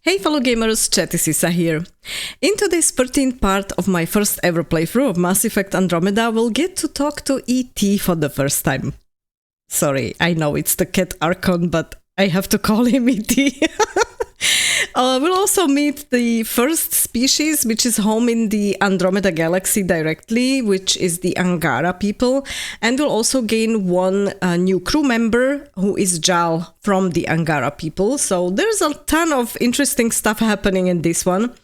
Hey fellow gamers, Chatty Sisa here. In today's 13th part of my first ever playthrough of Mass Effect Andromeda, we'll get to talk to E.T. for the first time. Sorry, I know it's the cat Archon, but I have to call him E.T. We'll also meet the first species, which is home in the Andromeda galaxy directly, which is the Angara people. And we'll also gain one new crew member, who is Jaal from the Angara people. So there's a ton of interesting stuff happening in this one.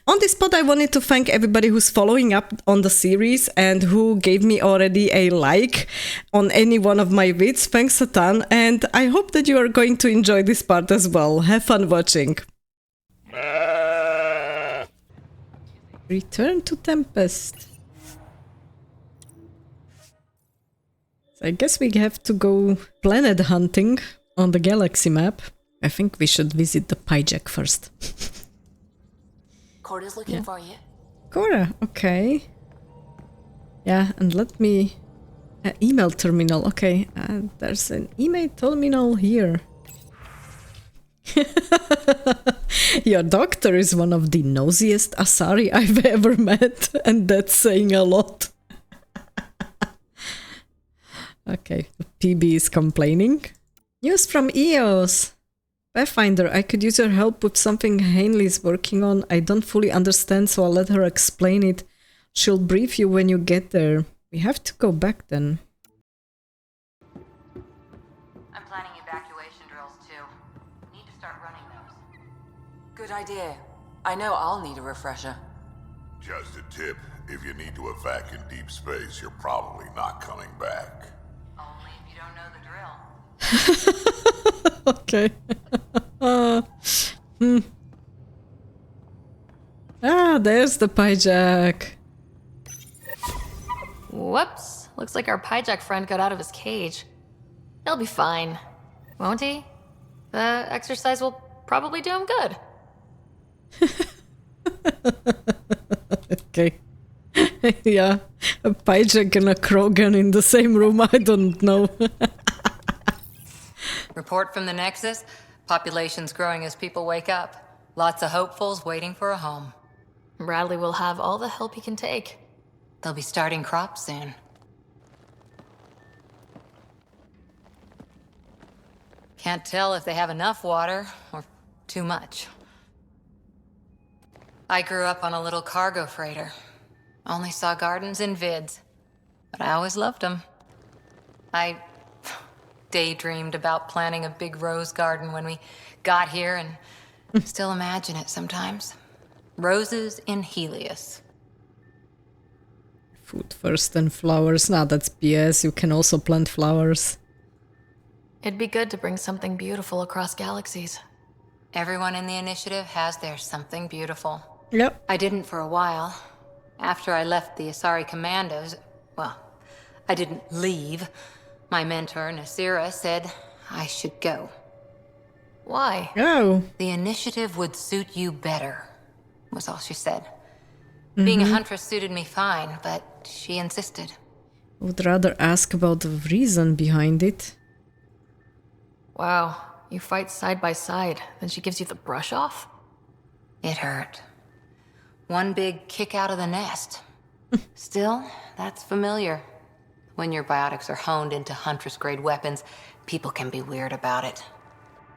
On this spot, I wanted to thank everybody who's following up on the series and who gave me already a like on any one of my vids. Thanks a ton. And I hope that you are going to enjoy this part as well. Have fun watching. Return to Tempest. So I guess we have to go planet hunting on the galaxy map. I think we should visit the Pyjack first. Cora's looking for you. Cora, okay. Yeah, and let me... email terminal, okay. There's an email terminal here. Your doctor is one of the nosiest Asari I've ever met, and that's saying a lot. Okay, Peebee is complaining. News from EOS. Pathfinder, I could use your help with something Hanley's working on. I don't fully understand, so I'll let her explain it. She'll brief you when you get there. We have to go back then. I'm planning evacuation drills too. Need to start running those. Good idea. I know I'll need a refresher. Just a tip, if you need to evac in deep space, you're probably not coming back. Only if you don't know the drill. Okay. Ah, there's the Pyjack. Whoops. Looks like our Pyjack friend got out of his cage. He'll be fine, won't he? The exercise will probably do him good. Okay. Yeah, a Pyjack and a Krogan in the same room, I don't know. Report from the Nexus. Population's growing as people wake up. Lots of hopefuls waiting for a home. Bradley will have all the help he can take. They'll be starting crops soon. Can't tell if they have enough water or too much. I grew up on a little cargo freighter. Only saw gardens in vids, but I always loved them. I daydreamed about planting a big rose garden when we got here and still imagine it sometimes. Roses in Helios. Food first and flowers. Nah, that's BS. You can also plant flowers. It'd be good to bring something beautiful across galaxies. Everyone in the initiative has their something beautiful. Yep. I didn't for a while. After I left the Asari Commandos, well, I didn't leave. My mentor, Nasira, said I should go. Why? Oh. The initiative would suit you better, was all she said. Being a huntress suited me fine, but she insisted. I would rather ask about the reason behind it. Wow, you fight side by side, then she gives you the brush off? It hurt. One big kick out of the nest. Still, that's familiar. When your biotics are honed into Huntress-grade weapons, people can be weird about it.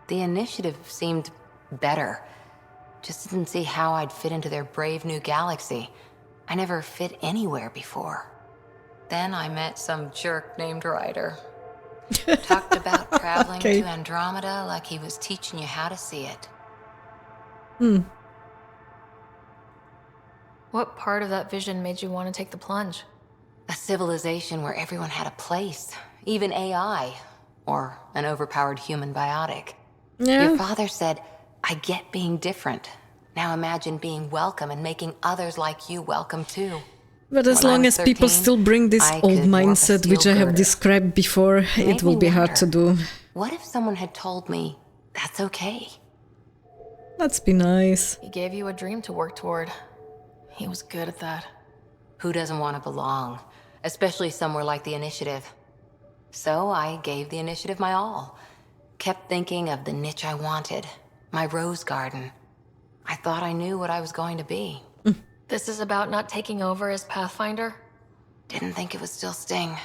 The initiative seemed better. Just didn't see how I'd fit into their brave new galaxy. I never fit anywhere before. Then I met some jerk named Ryder. Talked about traveling to Andromeda like he was teaching you how to see it. What part of that vision made you want to take the plunge? A civilization where everyone had a place, even AI, or an overpowered human biotic. Yeah. Your father said, I get being different. Now imagine being welcome and making others like you welcome too. But as long as people still bring this old mindset, which I have described before, it will be hard to do. What if someone had told me, that's okay? Let's be nice. He gave you a dream to work toward. He was good at that. Who doesn't want to belong? Especially somewhere like the Initiative. So I gave the Initiative my all. Kept thinking of the niche I wanted. My rose garden. thought I knew what I was going to be. This is about not taking over as Pathfinder? Didn't think it would still sting.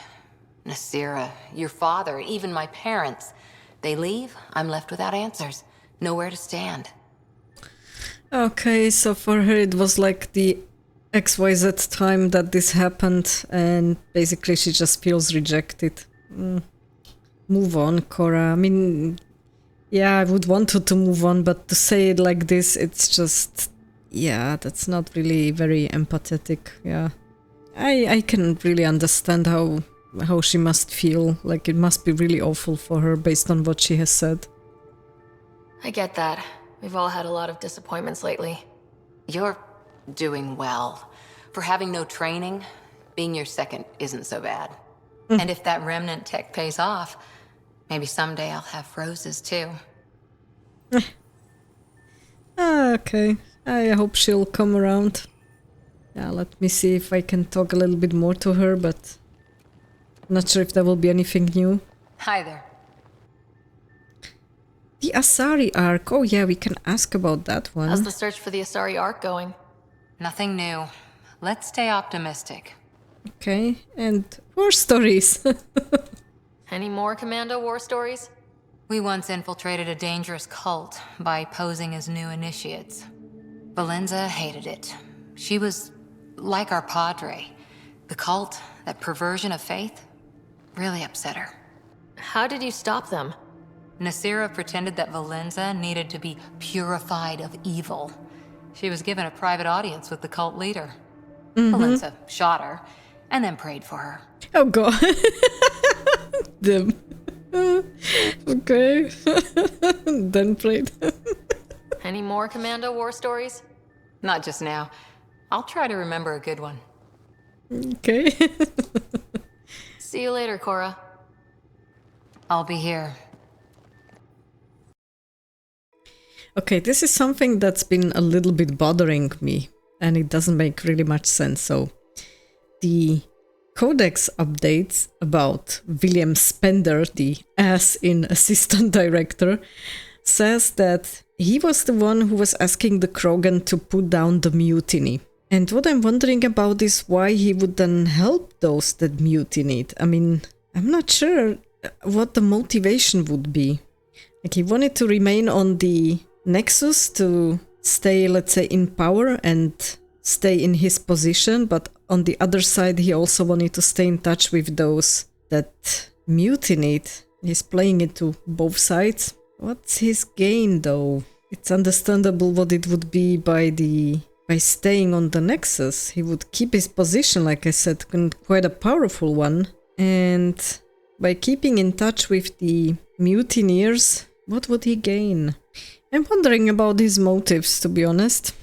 Nasira, your father, even my parents. They leave, I'm left without answers. Nowhere to stand. Okay, so for her it was like the XYZ time that this happened, and basically she just feels rejected. Move on, Cora. I mean, yeah, I would want her to move on, but to say it like this, it's just... Yeah, that's not really very empathetic, yeah. I can really understand how she must feel. Like, it must be really awful for her based on what she has said. I get that. We've all had a lot of disappointments lately. You're doing well. For having no training, being your second isn't so bad. And if that remnant tech pays off, maybe someday I'll have roses too. Okay, I hope she'll come around. Yeah, let me see if I can talk a little bit more to her, but not sure if there will be anything new. Hi there. The Asari arc. Oh yeah, we can ask about that one. How's the search for the Asari Ark going? Nothing new. Let's stay optimistic. Okay, and war stories. Any more Commando war stories? We once infiltrated a dangerous cult by posing as new initiates. Valenza hated it. She was like our padre. The cult, that perversion of faith, really upset her. How did you stop them? Nasira pretended that Valenza needed to be purified of evil. She was given a private audience with the cult leader. Valenza shot her, and then prayed for her. Oh god. Them. Okay. Then prayed. Any more Commando war stories? Not just now. I'll try to remember a good one. Okay. See you later, Cora. I'll be here. Okay, this is something that's been a little bit bothering me, and it doesn't make really much sense. So, the Codex updates about William Spender, the ass in assistant director, says that he was the one who was asking the Krogan to put down the mutiny. And what I'm wondering about is why he would then help those that mutinied. I mean, I'm not sure what the motivation would be. Like, he wanted to remain on the Nexus to stay, let's say, in power and stay in his position, but on the other side he also wanted to stay in touch with those that mutinied. He's playing it to both sides. What's his gain though? It's understandable what it would be by staying on the Nexus. He would keep his position, like I said, quite a powerful one. And by keeping in touch with the mutineers, what would he gain? I'm wondering about his motives, to be honest.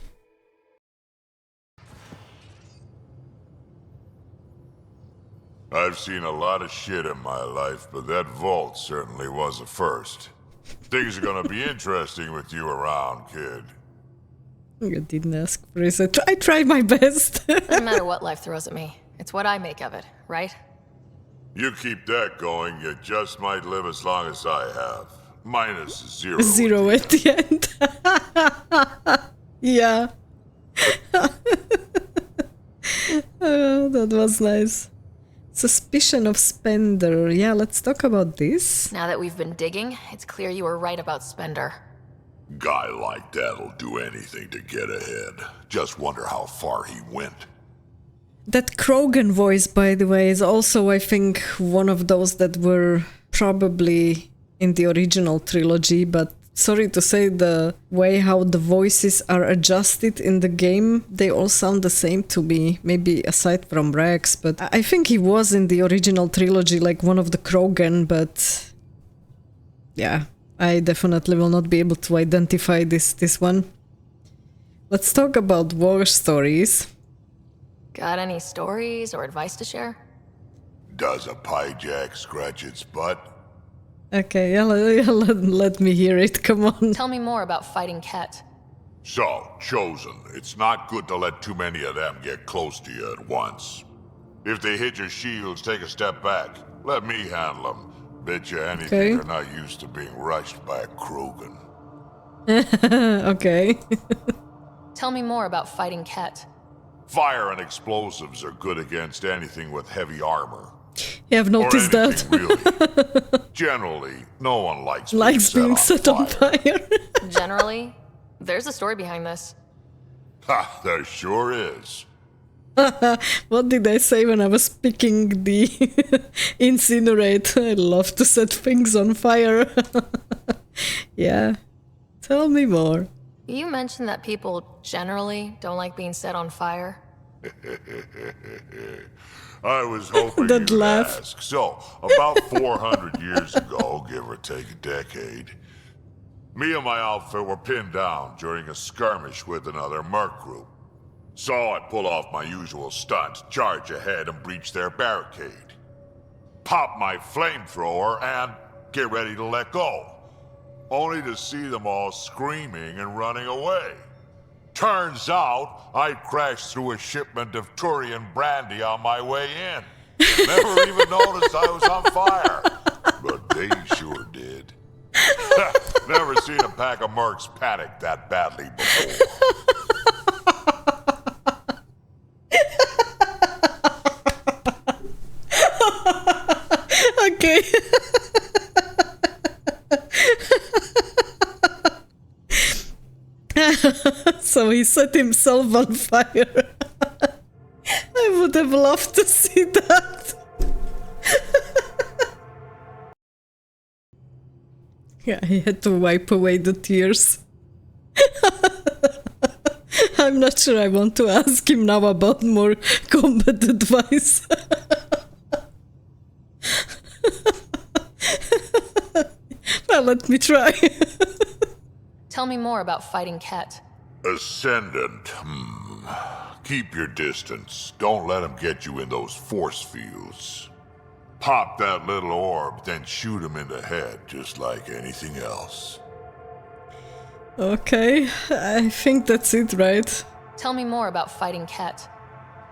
I've seen a lot of shit in my life, but that vault certainly was a first. Things are gonna be interesting with you around, kid. I didn't ask for this. I tried my best. Doesn't matter what life throws at me. It's what I make of it, right? You keep that going, you just might live as long as I have. Minus 0. 0 at the end. Yeah. That was nice. Suspicion of Spender. Yeah, let's talk about this. Now that we've been digging, it's clear you were right about Spender. Guy like that'll do anything to get ahead. Just wonder how far he went. That Krogan voice, by the way, is also, I think, one of those that were probably in the original trilogy, but sorry to say, the way how the voices are adjusted in the game, they all sound the same to me, maybe aside from Rex, but I think he was in the original trilogy like one of the Krogan, but yeah, I definitely will not be able to identify this one. Let's talk about war stories. Got any stories or advice to share? Does a piejack scratch its butt? Okay, yeah, let me hear it, come on. Tell me more about fighting Ket. So, Chosen, it's not good to let too many of them get close to you at once. If they hit your shields, take a step back. Let me handle them. Bet you anything Okay. they're not used to being rushed by a Krogan. Okay. Tell me more about fighting Ket. Fire and explosives are good against anything with heavy armor. Yeah, I've noticed or that. anything, really. Generally, no one likes Being set on fire. Generally, there's a story behind this. Ha, there sure is. What did I say when I was picking the incinerate? I love to set things on fire. Yeah, tell me more. You mentioned that people generally don't like being set on fire. I was hoping That you'd laugh. ask. So, about 400 years ago, give or take a decade, me and my outfit were pinned down during a skirmish with another merc group. So I pull off my usual stunt, charge ahead and breach their barricade. Pop my flamethrower and get ready to let go. Only to see them all screaming and running away. Turns out, I crashed through a shipment of Turian brandy on my way in. Never even noticed I was on fire. But they sure did. Never seen a pack of mercs panic that badly before. Okay. So he set himself on fire. I would have loved to see that. Yeah, he had to wipe away the tears. I'm not sure I want to ask him now about more combat advice. Well, let me try. Tell me more about fighting Ket. Ascendant. Keep your distance. Don't let him get you in those force fields. Pop that little orb, then shoot him in the head, just like anything else. Okay, I think that's it, right? Tell me more about fighting Ket.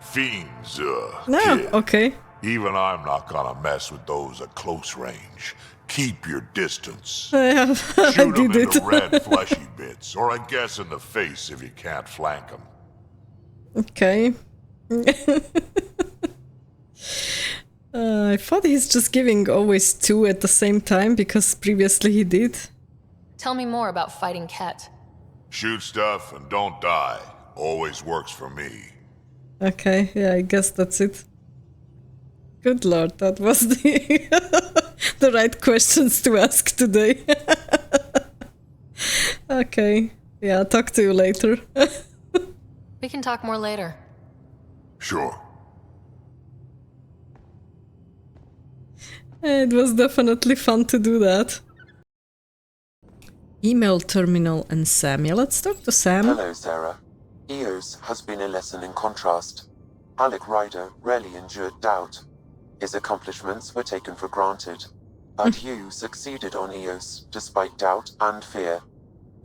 Fiends, No, kid. okay. Even I'm not gonna mess with those at close range. Keep your distance. I Shoot 'em did in it. the red fleshy bits, or I guess in the face if you can't flank 'em. Okay. I thought he's just giving always two at the same time because previously he did. Tell me more about fighting Ket. Shoot stuff and don't die. Always works for me. Okay, yeah, I guess that's it. Good lord, that was the the right questions to ask today. Okay, yeah, talk to you later. We can talk more later. Sure. It was definitely fun to do that. Email terminal and Sam. Yeah, let's talk to Sam. Hello, Sara. Eos has been a lesson in contrast. Alec Ryder rarely endured doubt. His accomplishments were taken for granted. But you succeeded on Eos, despite doubt and fear.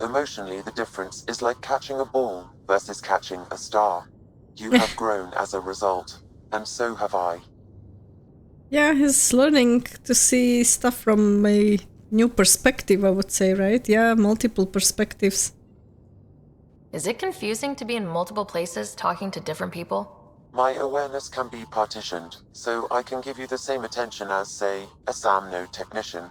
Emotionally, the difference is like catching a ball versus catching a star. You have grown as a result, and so have I. Yeah, he's learning to see stuff from a new perspective, I would say, right? Yeah, multiple perspectives. Is it confusing to be in multiple places talking to different people? My awareness can be partitioned, so I can give you the same attention as, say, a SAM node technician.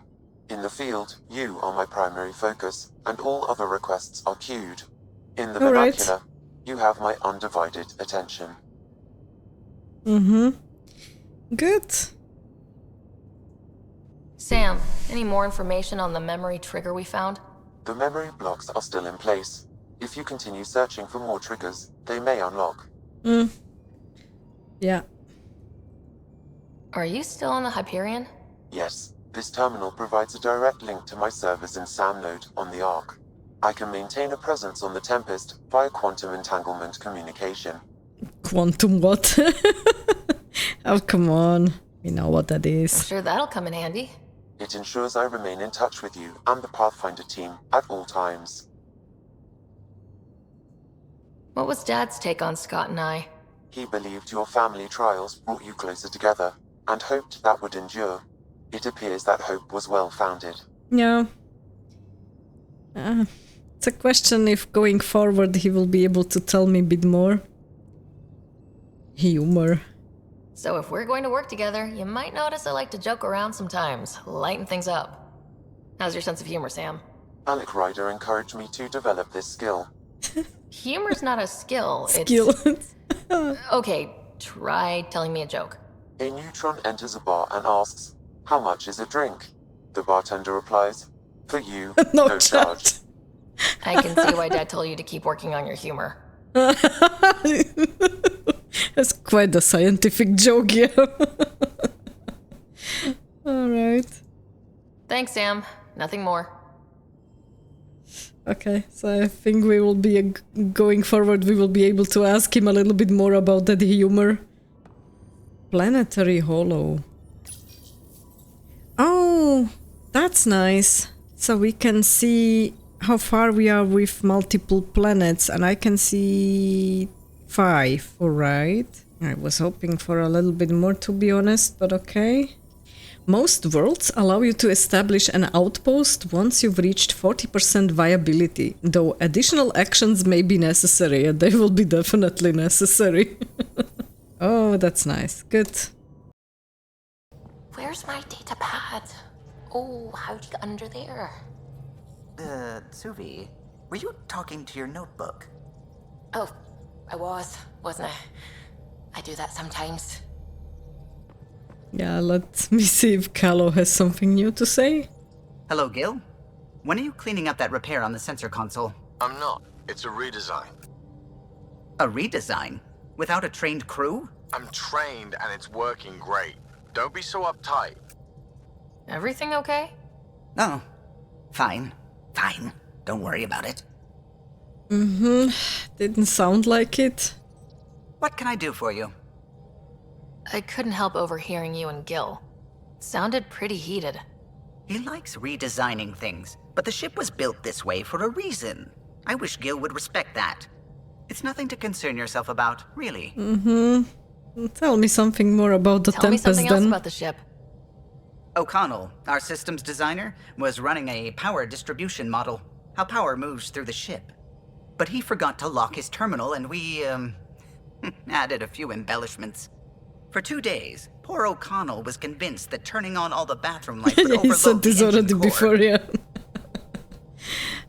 In the field, you are my primary focus, and all other requests are queued. In the vernacular, you have my undivided attention. Good. Sam, any more information on the memory trigger we found? The memory blocks are still in place. If you continue searching for more triggers, they may unlock. Yeah. Are you still on the Hyperion? Yes, this terminal provides a direct link to my servers in SAM node on the Ark. I can maintain a presence on the Tempest via quantum entanglement communication. Quantum what? Oh, come on. We know what that I'm is. sure that'll come in handy. It ensures I remain in touch with you and the Pathfinder team at all times. What was Dad's take on Scott and I? He believed your family trials brought you closer together, and hoped that would endure. It appears that hope was well-founded. Yeah. It's a question if going forward he will be able to tell me a bit more. Humor. So if we're going to work together, you might notice I like to joke around sometimes, lighten things up. How's your sense of humor, Sam? Alec Ryder encouraged me to develop this skill. Humor's not a skill, Skill. it's... Okay, try telling me a joke. A neutron enters a bar and asks, "How much is a drink?" The bartender replies, "For you, No no charge." charge." I can see why Dad told you to keep working on your humor. That's quite a scientific joke, yeah. Alright. Thanks, Sam. Nothing more. Okay, so I think we will be, going forward, we will be able to ask him a little bit more about that humor. Planetary Hollow. Oh, that's nice. So we can see how far we are with multiple planets, and I can see 5, alright. I was hoping for a little bit more, to be honest, but okay. Most worlds allow you to establish an outpost once you've reached 40% viability, though additional actions may be necessary, and they will be definitely necessary. Oh, that's nice. Good. Where's my data pad? Oh, how'd you get under there? Suvi, were you talking to your notebook? Oh, I wasn't I? I do that sometimes. Yeah, let me see if Kallo has something new to say. Hello, Gil. When are you cleaning up that repair on the sensor console? I'm not. It's a redesign. A redesign? Without a trained crew? I'm trained and it's working great. Don't be so uptight. Everything okay? Oh, fine. Fine. Don't worry about it. Didn't sound like it. What can I do for you? I couldn't help overhearing you and Gil. It sounded pretty heated. He likes redesigning things, but the ship was built this way for a reason. I wish Gil would respect that. It's nothing to concern yourself about, really. Tell me something more about the Tell me Tempest something else then. about the ship. O'Connell, our systems designer, was running a power distribution model, how power moves through the ship. But he forgot to lock his terminal and we, added a few embellishments. For 2 days, poor O'Connell was convinced that turning on all the bathroom lights would Yeah, he overload said the this engine already core. before, yeah.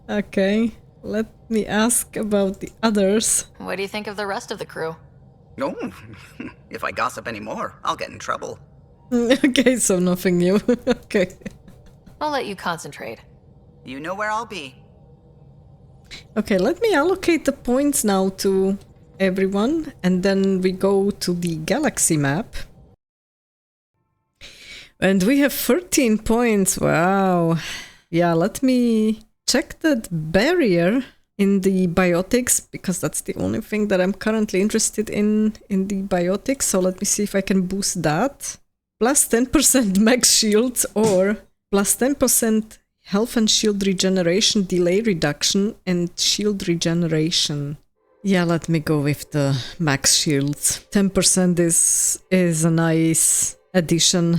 Okay, let me ask about the others. What do you think of the rest of the crew? Oh, if I gossip anymore, I'll get in trouble. Okay, so nothing new. Okay. I'll let you concentrate. You know where I'll be. Okay, let me allocate the points now to everyone, and then we go to the galaxy map. And we have 13 points, wow. Yeah, let me check that barrier in the biotics, because that's the only thing that I'm currently interested in the biotics, so let me see if I can boost that. Plus 10% max shields, or plus 10% health and shield regeneration, delay reduction, and shield regeneration. Yeah, let me go with the max shields. 10% is a nice addition.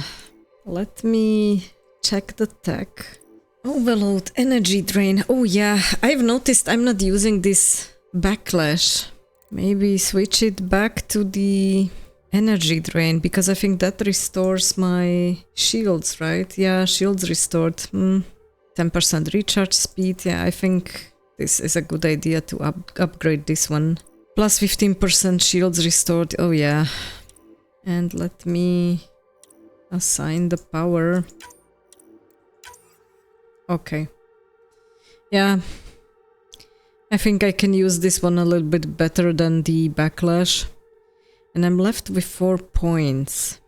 Let me check the tech. Overload, energy drain. Oh yeah, I've noticed I'm not using this backlash. Maybe switch it back to the energy drain, because I think that restores my shields, right? Yeah, shields restored. 10% recharge speed. Yeah, I think this is a good idea to upgrade this one. Plus 15% shields restored. Oh yeah. And let me assign the power. Okay. Yeah. I think I can use this one a little bit better than the backlash. And I'm left with 4 points.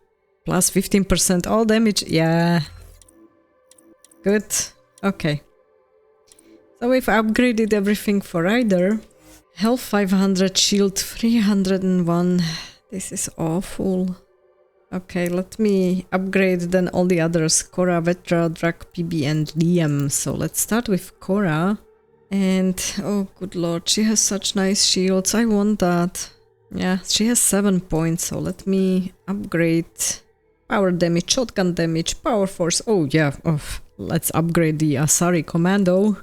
Plus 15% all damage. Yeah. Good. Okay. So we've upgraded everything for Ryder. Health 500, shield 301. This is awful. Okay, let me upgrade then all the others. Cora, Vetra, Drack, Peebee, and Liam. So let's start with Cora. And, oh good lord, she has such nice shields. I want that. Yeah, she has 7 points, so let me upgrade power damage, shotgun damage, power force. Oh yeah, let's upgrade the Asari Commando.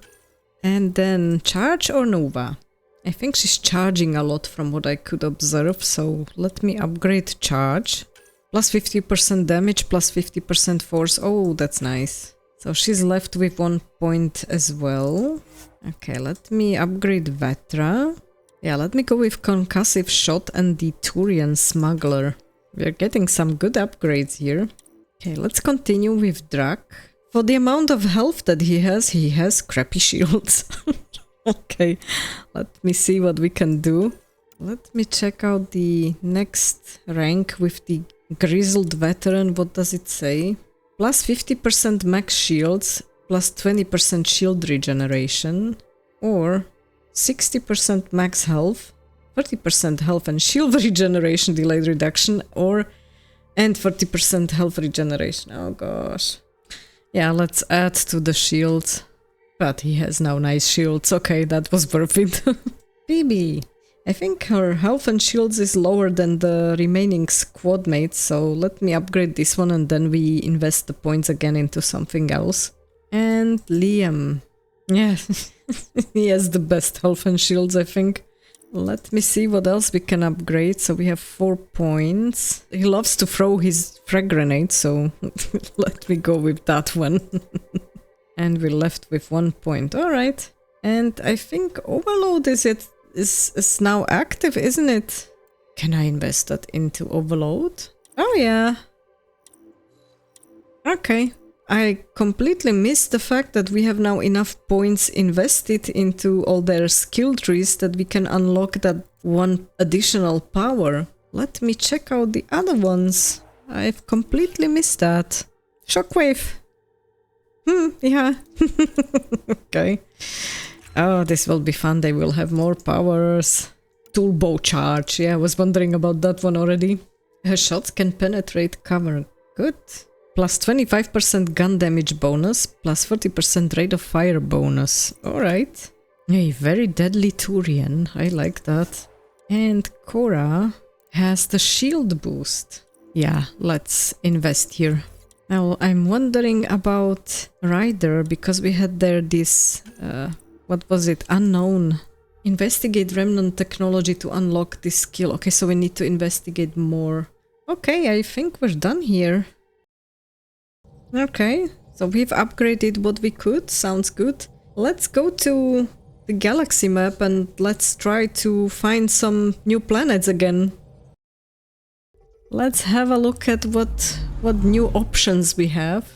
And then charge or Nova? I think she's charging a lot from what I could observe, so let me upgrade charge. Plus 50% damage, plus 50% force. Oh, that's nice. So she's left with 1 point as well. Okay, let me upgrade Vetra. Yeah, let me go with Concussive Shot and the Turian Smuggler. We're getting some good upgrades here. Okay, let's continue with Drack. For the amount of health that he has crappy shields. Okay, let me see what we can do. Let me check out the next rank with the Grizzled Veteran. What does it say? Plus 50% max shields, plus 20% shield regeneration, or 60% max health, 30% health and shield regeneration delayed reduction, and 40% health regeneration. Oh gosh. Yeah, let's add to the shields. But he has now nice shields. Okay, that was worth it. Peebee. I think her health and shields is lower than the remaining squad mates, so let me upgrade this one and then we invest the points again into something else. And Liam. Yeah, he has the best health and shields, I think. Let me see what else we can upgrade. So we have 4 points. He loves to throw his frag grenade, so let me go with that one. And we're left with 1 point. Alright. And I think Overload is now active, isn't it? Can I invest that into Overload? Oh yeah. Okay. I completely missed the fact that we have now enough points invested into all their skill trees that we can unlock that one additional power. Let me check out the other ones. I've completely missed that. Shockwave. Yeah. Okay. Oh, this will be fun. They will have more powers. Turbo charge. Yeah, I was wondering about that one already. Her shots can penetrate cover. Good. Plus 25% gun damage bonus, plus 40% rate of fire bonus. Alright. A very deadly Turian. I like that. And Cora has the shield boost. Yeah, let's invest here. Now, I'm wondering about Ryder, because we had there this, what was it, unknown. Investigate remnant technology to unlock this skill. Okay, so we need to investigate more. Okay, I think we're done here. Okay, so we've upgraded what we could, sounds good. Let's go to the galaxy map and let's try to find some new planets again. Let's have a look at what new options we have.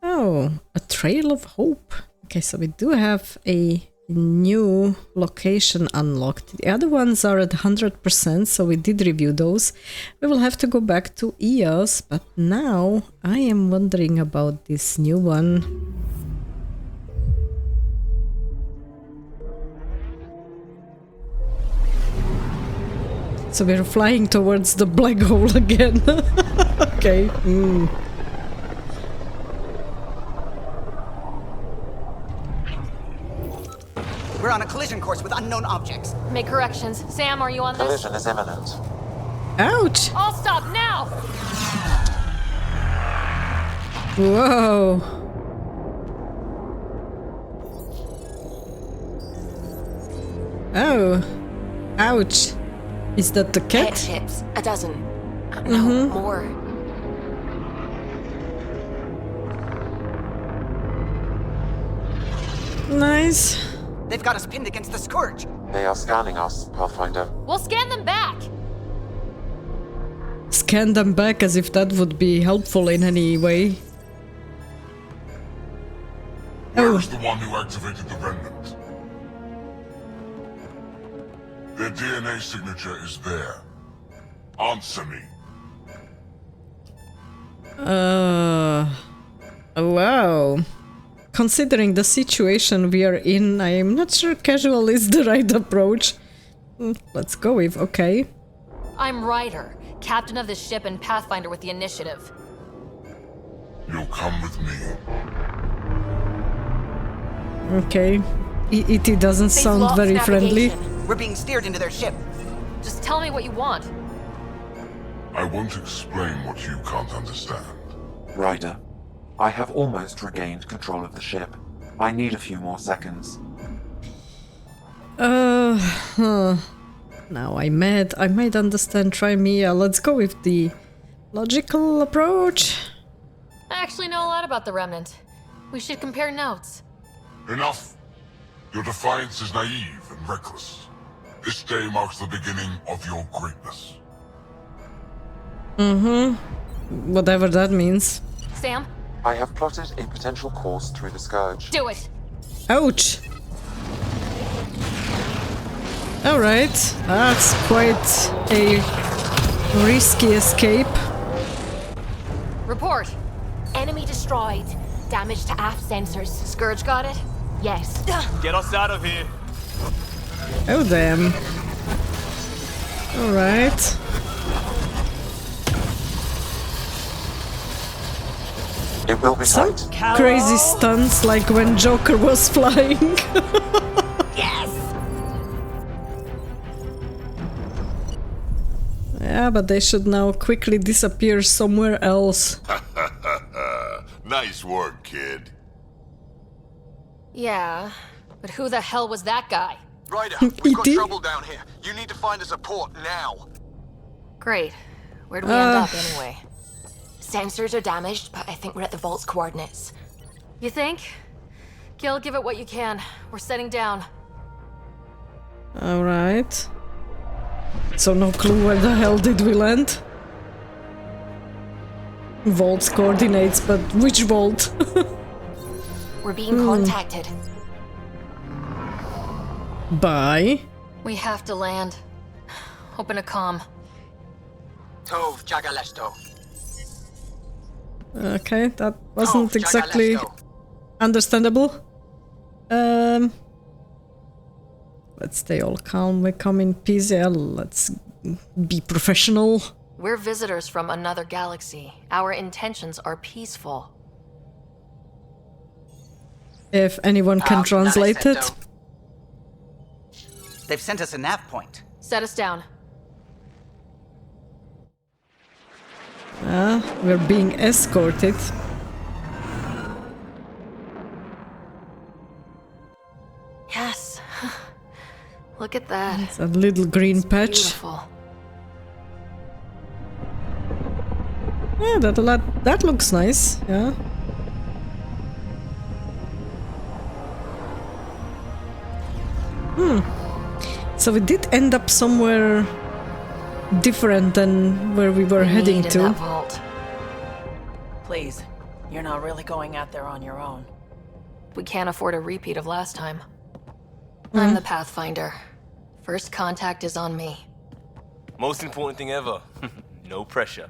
Oh, a Trail of Hope. Okay, so we do have a new location unlocked. The other ones are at 100%, so we did review those. We will have to go back to EOS, but now I am wondering about this new one. So we're flying towards the black hole again. Okay. We're on a collision course with unknown objects. Make corrections. Sam, are you on this? Collision is imminent. Ouch! I'll stop now! Whoa! Oh! Ouch! Is that the Head cat? chips. A dozen. No, more. Nice. They've got us pinned against the Scourge. They are scanning us, Pathfinder. We'll scan them back! Scan them back as if that would be helpful in any way. Where's the one who activated the remnant? Their DNA signature is there. Answer me. Wow. Considering the situation we are in, I am not sure casual is the right approach. Let's go with, okay. I'm Ryder, captain of this ship and Pathfinder with the initiative. You'll come with me. Okay. ET doesn't They've sound lost very friendly. navigation. We're being steered into their ship. Just tell me what you want. I won't explain what you can't understand. Ryder, I have almost regained control of the ship. I need a few more seconds. Now I might understand. Try me. Let's go with the logical approach. I actually know a lot about the Remnant. We should compare notes. Enough! Your defiance is naive and reckless. This day marks the beginning of your greatness. Whatever that means. Sam, I have plotted a potential course through the Scourge. do it! Ouch! Alright, that's quite a risky escape. Report! Enemy destroyed. Damage to aft sensors. Scourge got it? Yes. Get us out of here. Oh damn. Alright. It will be Some tight. crazy stunts like when Joker was flying. Yes! Yeah, but they should now quickly disappear somewhere else. Nice work, kid. Yeah, but who the hell was that guy? Ryder, we've got E.T.? trouble down here. You need to find us a port now. Great. Where'd we end up anyway? Sensors are damaged, but I think we're at the vault's coordinates. You think? Gil, give it what you can. We're setting down. Alright. So no clue where the hell did we land? Vault's coordinates, but which vault? We're being contacted. Bye. We have to land. Open a comm. Tov Jagalesto. Okay, that wasn't exactly understandable. Let's stay all calm. We come in peace. Yeah, let's be professional. We're visitors from another galaxy. Our intentions are peaceful. If anyone can translate it. They've sent us a nav point. Set us down. We're being escorted. Yes. Look at that. It's a little green patch. Beautiful. Yeah, that looks nice. Yeah. So we did end up somewhere different than where we were heading Need in to. that vault. Please, you're not really going out there on your own. We can't afford a repeat of last time. I'm the Pathfinder. First contact is on me. Most important thing ever. No pressure.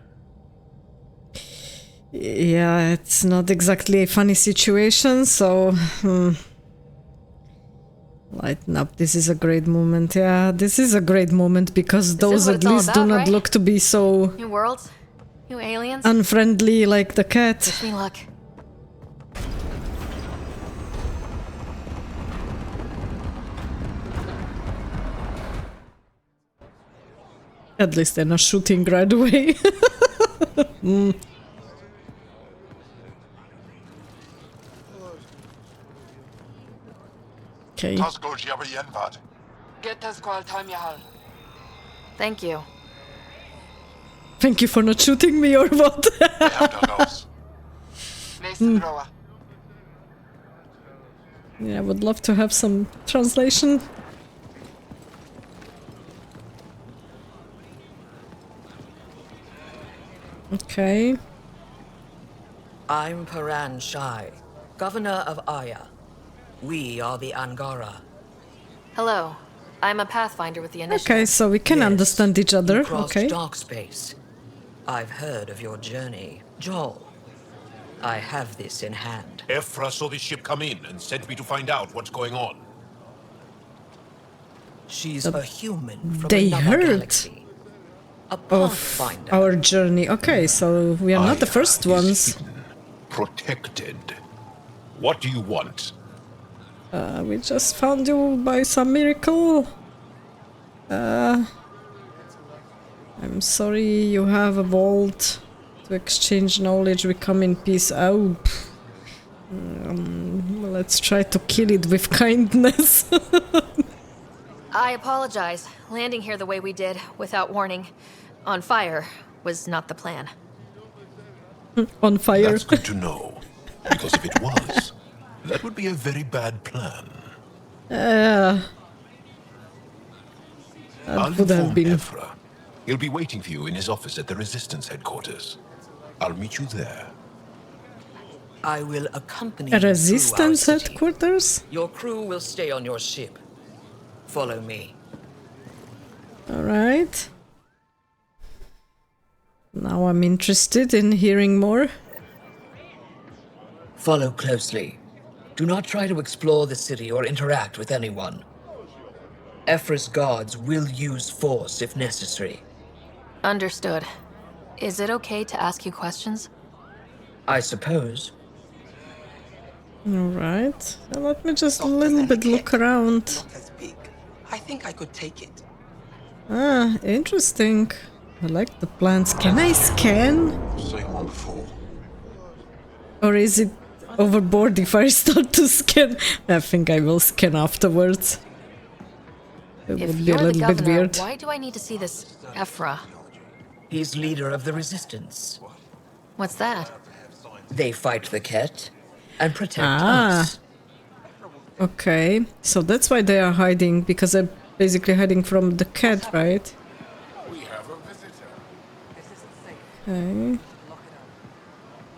Yeah, it's not exactly a funny situation, so... Lighten up, this is a great moment. Yeah, this is a great moment because those what at it's all least do about, not right? look to be so New worlds? New aliens? unfriendly like the cat. Wish me luck. At least they're not shooting right away. Okay. Thank you. Thank you for not shooting me or what? Yeah, I would love to have some translation. Okay. I'm Paran Shai, Governor of Aya. We are the Angara. Hello. I'm a Pathfinder with the Initiative. Okay, so we can Yes, understand each other. You crossed Okay. dark space. I've heard of your journey, Jaal. I have this in hand. Efra saw the ship come in and sent me to find out what's going on. She's a human from they another heard galaxy. A Of pathfinder. our journey. Okay, so we are not the first ones. Protected. What do you want? We just found you by some miracle. I'm sorry, you have a vault To exchange knowledge, we come in peace. Oh, let's try to kill it with kindness. I apologize. Landing here the way we did, without warning, on fire, was not the plan. On fire. That's good to know. Because if it was, that would be a very bad plan. That I'll would have inform been. Vetra. He'll be waiting for you in his office at the Resistance headquarters. I'll meet you there. I will accompany A you through our resistance city. headquarters? Your crew will stay on your ship. Follow me. Alright. Now I'm interested in hearing more. Follow closely. Do not try to explore the city or interact with anyone. Ephra's guards will use force if necessary. Understood. Is it okay to ask you questions? I suppose. Alright. Let me just a little bit look around. Not as big. I think I could take it. Ah, interesting. I like the plants. Can I scan? Same one before. Or is it overboard if I start to scan? I think I will scan afterwards. It If would be a you're the little bit governor, weird. why do I need to see this Ephra? He's leader of the Resistance. What's that? They fight the Ket and protect Ah. us. Okay, so that's why they are hiding, because they're basically hiding from the cat, right? Okay.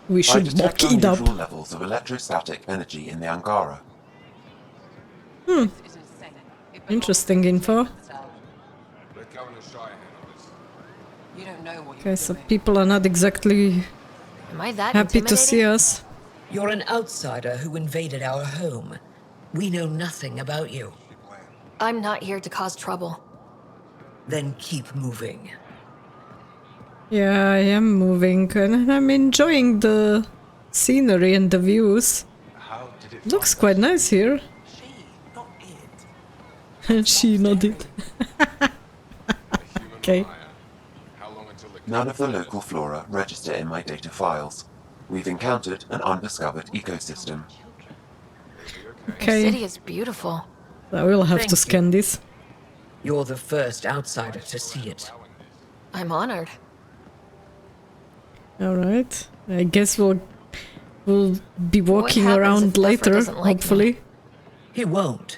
We I should detect mock it up. unusual levels of electrostatic energy in the Angara. Interesting info. You don't know what Okay, so people are not exactly Am I that happy to see intimidating? us. You're an outsider who invaded our home. We know nothing about you. I'm not here to cause trouble. Then keep moving. Yeah, I am moving and I'm enjoying the scenery and the views. Looks quite nice here. She nodded. Okay. None of the local flora register in my data files. We've encountered an undiscovered ecosystem. The Okay. city is beautiful. I will have Thank to you. scan this. You're the first outsider to see it. I'm honored. Alright. I guess we'll be walking happens around if Ephra later, doesn't like me? hopefully. He won't.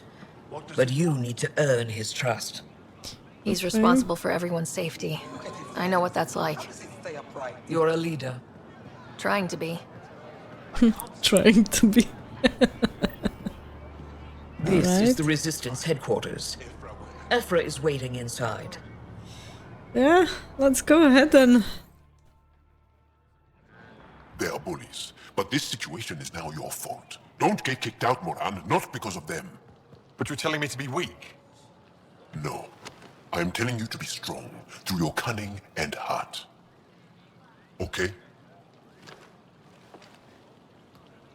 But you need to earn his trust. He's responsible for everyone's safety. I know what that's like. stay upright. You're a leader. Trying to be. Trying to be. This Alright. is the Resistance headquarters. Ephra is waiting inside. Yeah, let's go ahead then. They are bullies, but this situation is now your fault. Don't get kicked out, Moran, not because of them. But you're telling me to be weak. No, I am telling you to be strong through your cunning and heart. Okay?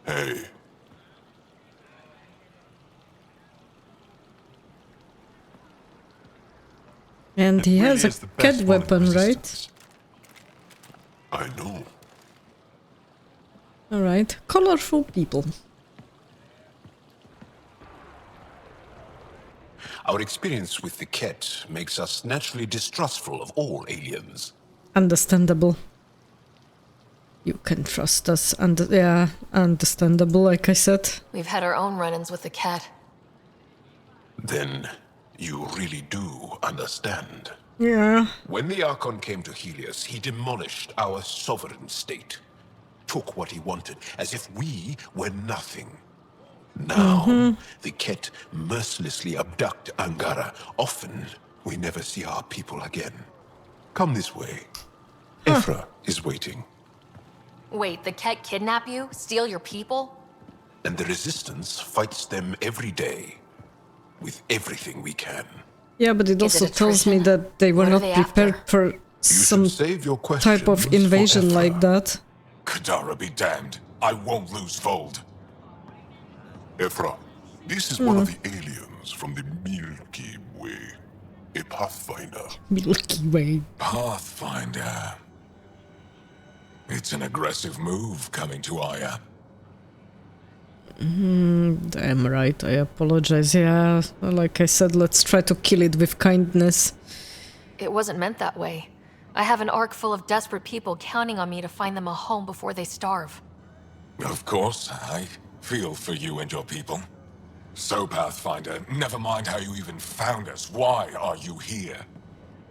Hey. And he has a Really is the cat best one in weapon, right? Resistance. I know. Alright. Colorful people. Our experience with the Ket makes us naturally distrustful of all aliens. Understandable. You can trust us, and yeah, understandable, like I said. We've had our own run-ins with the cat. Then you really do understand. Yeah. When the Archon came to Helios, he demolished our sovereign state. Took what he wanted, as if we were nothing. Now, the Ket mercilessly abduct Angara. Often, we never see our people again. Come this way. Ephra is waiting, Wait, the cat kidnap you? Steal your people? and the Resistance fights them every day. With everything we can. Yeah, but it Is it also tells me attrition? that they were What are not they prepared after? for You some should save your questions type of for invasion Ephra. like that. Kadara be damned. I won't lose Vold. Ephra, this is one of the aliens from the Milky Way. A pathfinder. Milky Way. Pathfinder. It's an aggressive move coming to Aya. Damn right, I apologize. Yeah, like I said, let's try to kill it with kindness. It wasn't meant that way. I have an ark full of desperate people counting on me to find them a home before they starve. Of course, I feel for you and your people. So, Pathfinder, never mind how you even found us. Why are you here?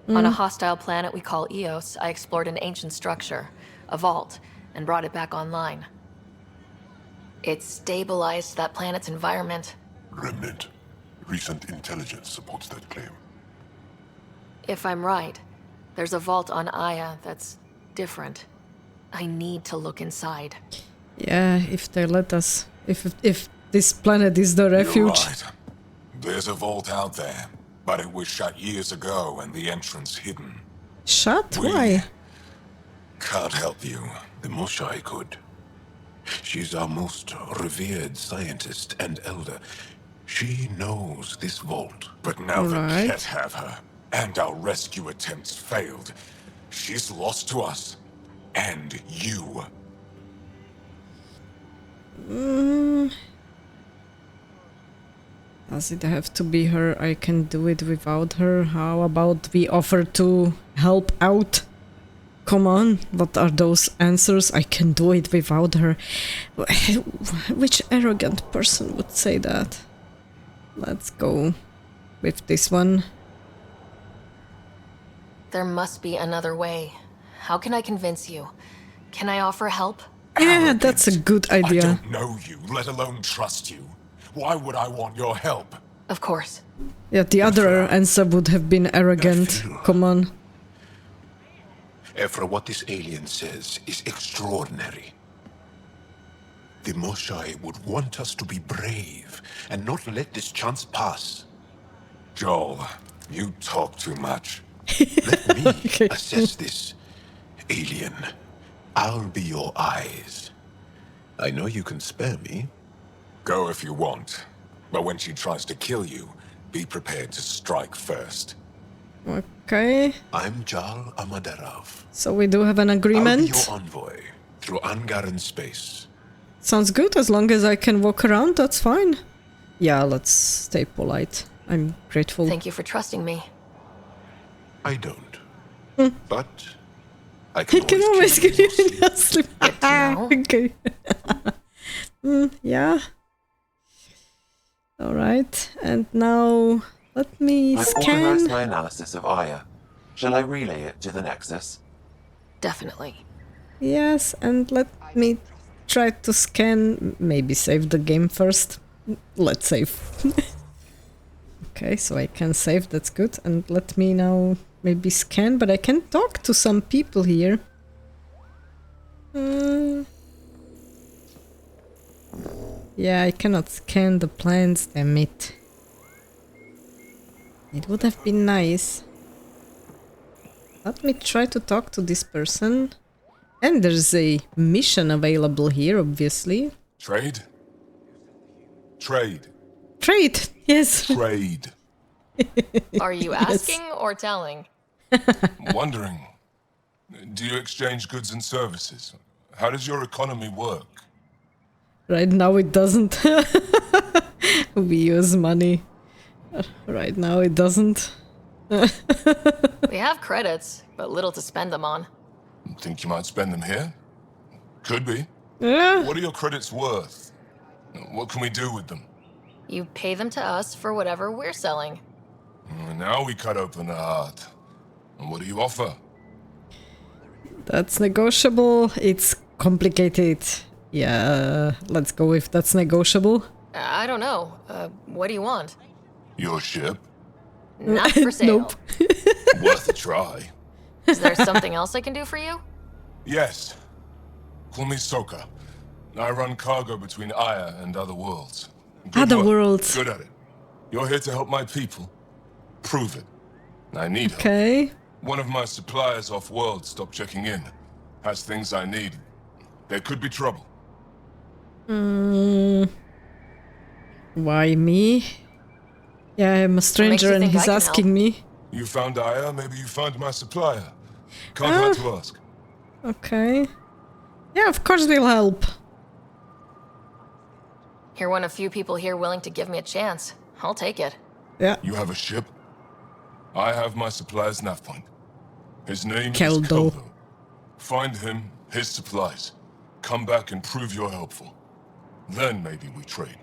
On a hostile planet we call Eos, I explored an ancient structure, a vault, and brought it back online. It stabilized that planet's environment. Remnant. Recent intelligence supports that claim. If I'm right, there's a vault on Aya that's different. I need to look inside. Yeah, if they let us. If this planet is the refuge. You're right. There's a vault out there, but it was shut years ago and the entrance hidden. Shut? Why? Can't help you. The Moshai could. She's our most revered scientist and elder. She knows this vault. But now the Ket have her, and our rescue attempts failed. She's lost to us. And you. Does it have to be her? I can do it without her. How about we offer to help out? Come on, what are those answers? I can do it without her. Which arrogant person would say that? Let's go with this one. There must be another way. How can I convince you? Can I offer help? Yeah, that's a good idea. I don't know you, let alone trust you. Why would I want your help? Of course. Yeah, the other answer would have been arrogant. Come on. Efra, what this alien says is extraordinary. The Moshai would want us to be brave and not let this chance pass. Jaal, you talk too much. Let me assess this, alien. I'll be your eyes. I know you can spare me. Go if you want. But when she tries to kill you, be prepared to strike first. Okay. I'm Jaal Amaderov. So we do have an agreement. I'll be your envoy through Angaran space. Sounds good. As long as I can walk around, that's fine. Yeah, let's stay polite. I'm grateful. Thank you for trusting me. I don't. But I can always get you in your sleep. Okay. Yeah. Alright, and now let me I've scan. organized my analysis of Aya. Shall I relay it to the Nexus? Definitely. Yes, and let me try to scan. Maybe save the game first. Let's save. Okay, so I can save, that's good. And let me now maybe scan, but I can talk to some people here. Yeah, I cannot scan the plans, damn it. It would have been nice. Let me try to talk to this person. And there's a mission available here, obviously. Trade? Trade. Trade, yes. Trade. Are you asking or telling? Wondering, do you exchange goods and services? How does your economy work? Right now it doesn't. We use money. Right now it doesn't. We have credits, but little to spend them on. Think you might spend them here? Could be. Yeah. What are your credits worth? What can we do with them? You pay them to us for whatever we're selling. Now we cut open the heart. And what do you offer? That's negotiable. It's complicated. Yeah, let's go if that's negotiable. I don't know. What do you want? Your ship? Not for sale. Nope. Worth a try. Is there something else I can do for you? Yes. Call me Soka. I run cargo between Aya and other worlds. Other worlds. Good at it. You're here to help my people. Prove it. I need help. Okay. One of my suppliers off-world stopped checking in. Has things I need. There could be trouble. Why me? Yeah, I'm a stranger and he's asking me. You found Aya, maybe you found my supplier. Can't hurt to ask. Okay. Yeah, of course we'll help. You're one of few people here willing to give me a chance. I'll take it. Yeah. You have a ship? I have my supplies nav point. His name Kallo. is Kallo. Find him, his supplies. Come back and prove you're helpful. Then maybe we trade.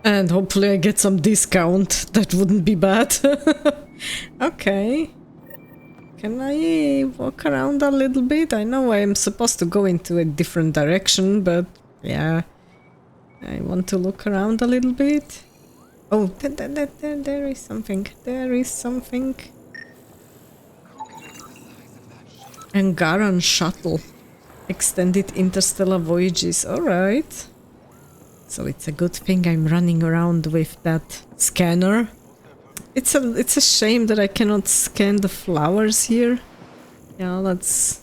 And hopefully I get some discount. That wouldn't be bad. Okay. Can I walk around a little bit? I know I'm supposed to go into a different direction, but yeah. I want to look around a little bit. Oh, there is something. There is something. Angaran shuttle. Extended interstellar voyages. Alright. So it's a good thing I'm running around with that scanner. It's a shame that I cannot scan the flowers here. Yeah, let's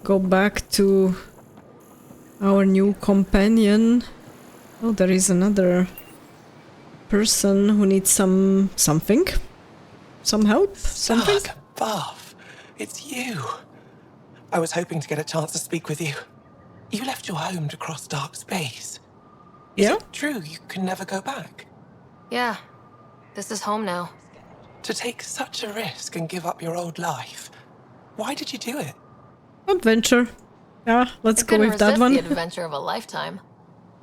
go back to our new companion. Oh, there is another person who needs some help, something. Buff, it's you. I was hoping to get a chance to speak with you. You left your home to cross dark space. Is Yeah. it true you can never go back? Yeah, this is home now. To take such a risk and give up your old life, why did you do it? Adventure. Yeah, let's I go couldn't with that resist one. the adventure of a lifetime.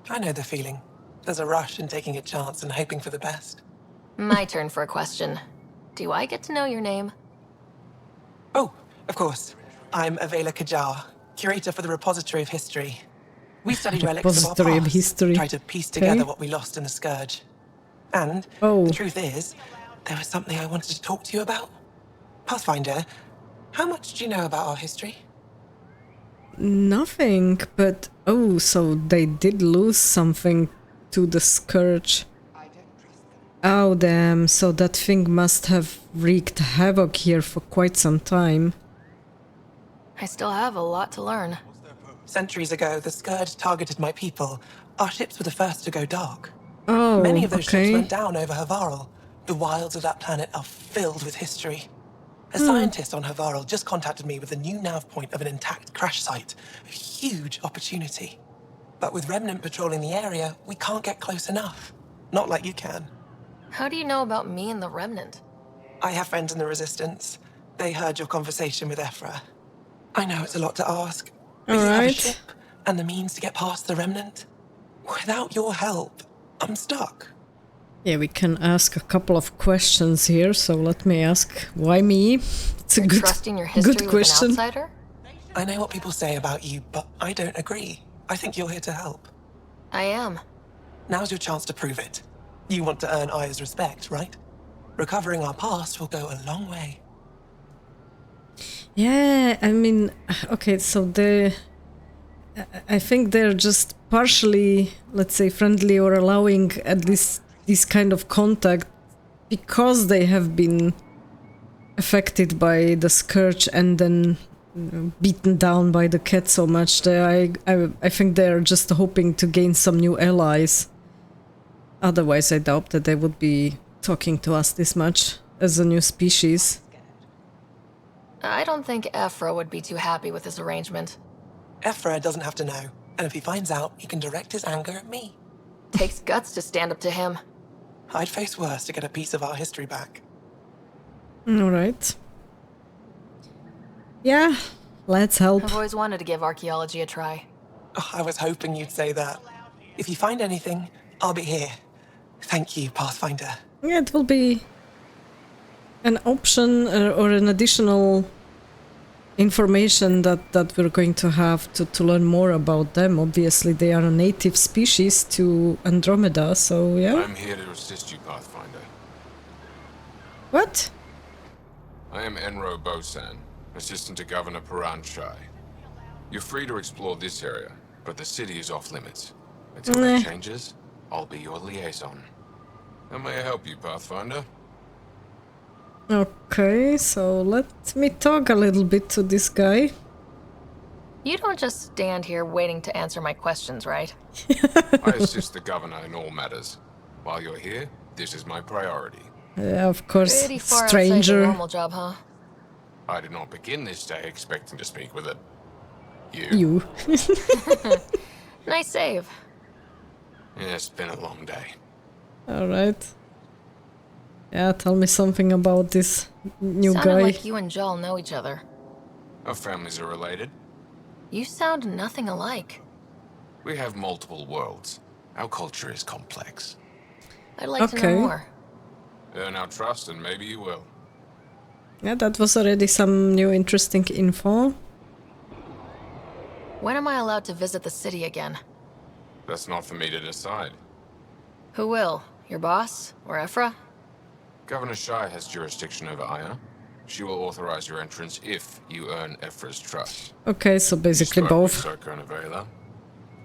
I know the feeling. There's a rush in taking a chance and hoping for the best. My turn for a question. Do I get to know your name? Oh, of course. I'm Avela Kajar, curator for the Repository of History. We study relics of our Repository of past, History. try to piece Okay. together what we lost in the Scourge. And Oh. the truth is, there was something I wanted to talk to you about. Pathfinder, how much do you know about our history? Nothing, but oh, so they did lose something to the Scourge. Oh damn, so that thing must have wreaked havoc here for quite some time. I still have a lot to learn. Centuries ago, the Scourge targeted my people. Our ships were the first to go dark. Oh, Many of those ships okay. went down over Havarl. The wilds of that planet are filled with history. A scientist on Havarl just contacted me with a new nav point of an intact crash site. A huge opportunity. But with Remnant patrolling the area, we can't get close enough. Not like you can. How do you know about me and the Remnant? I have friends in the Resistance. They heard your conversation with Ephra. I know it's a lot to ask, but you have a Alright. ship and the means to get past the Remnant. Without your help, I'm stuck. Yeah, we can ask a couple of questions here, so let me ask, why me? It's a You're good, trusting your history good with question. an outsider? I know what people say about you, but I don't agree. I think you're here to help. I am. Now's your chance to prove it. You want to earn Aya's respect, right? Recovering our past will go a long way. Yeah, I mean, okay, so I think they're just partially, let's say, friendly or allowing at least this kind of contact because they have been affected by the Scourge and then beaten down by the cat so much that I think they're just hoping to gain some new allies. Otherwise, I doubt that they would be talking to us this much as a new species. I don't think Ephra would be too happy with this arrangement. Ephra doesn't have to know, and if he finds out, he can direct his anger at me. Takes guts to stand up to him. I'd face worse to get a piece of our history back. Alright. Yeah, let's help. I've always wanted to give archaeology a try. Oh, I was hoping you'd say that. If you find anything, I'll be here. Thank you, Pathfinder. Yeah, it will be an option or an additional information that we're going to have to learn more about them. Obviously, they are a native species to Andromeda, so yeah. I'm here to assist you, Pathfinder. What? I am Enro Bosan, assistant to Governor Paran Shai. You're free to explore this area, but the city is off limits. Until that changes, I'll be your liaison. How may I help you, Pathfinder? Okay, so let me talk a little bit to this guy. You don't just stand here waiting to answer my questions, right? I assist the governor in all matters. While you're here, this is my priority. Yeah, of course, Pretty far outside stranger. your normal job, huh? I did not begin this day expecting to speak with it. You. Nice save. Yeah, it's been a long day. Alright. Yeah, tell me something about this new Sounded guy. like you and Jaal know each other. Our families are related. You sound nothing alike. We have multiple worlds. Our culture is complex. I'd like to know more. Earn our trust and maybe you will. Yeah, that was already some new interesting info. When am I allowed to visit the city again? That's not for me to decide. Who will? Your boss? Or Ephra? Governor Shai has jurisdiction over Aya. She will authorize your entrance if you earn Ephra's trust. Okay, so basically both.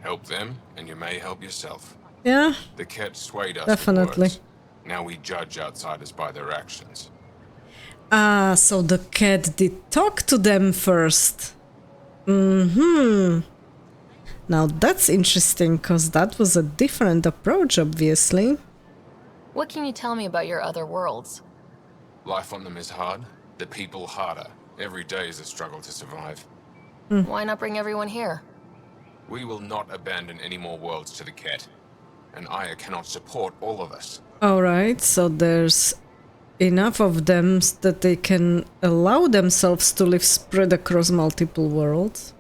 Help them, and you may help yourself. Yeah, the Ket swayed us definitely. With words. Now we judge outsiders by their actions. Ah, so the Ket did talk to them first. Now that's interesting, because that was a different approach, obviously. What can you tell me about your other worlds? Life on them is hard, the people harder. Every day is a struggle to survive. Why not bring everyone here? We will not abandon any more worlds to the Ket. And Aya cannot support all of us. Alright, so there's enough of them that they can allow themselves to live spread across multiple worlds.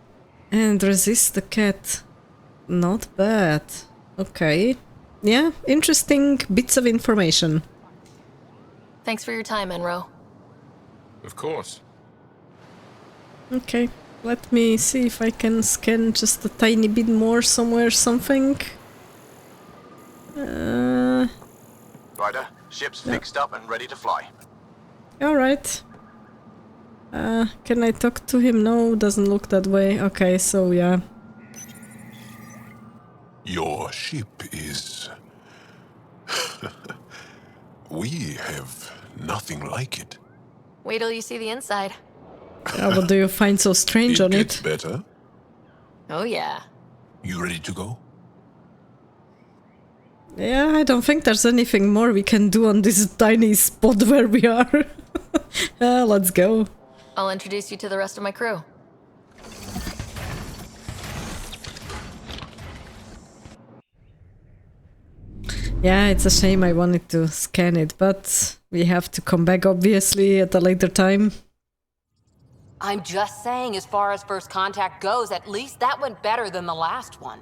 And resist the Ket. Not bad. Okay. Yeah, interesting bits of information. Thanks for your time, Enro. Of course. Okay, let me see if I can scan just a tiny bit more somewhere, something. Ryder, ship's fixed up and ready to fly. Alright. Can I talk to him? No, doesn't look that way. Okay, so yeah. Your ship is... We have nothing like it. Wait till you see the inside. What do you find so strange on Gets it? better. Oh yeah. You ready to go? Yeah, I don't think there's anything more we can do on this tiny spot where we are. Let's go. I'll introduce you to the rest of my crew. Yeah, it's a shame I wanted to scan it, but we have to come back obviously at a later time. I'm just saying, as far as first contact goes, at least that went better than the last one.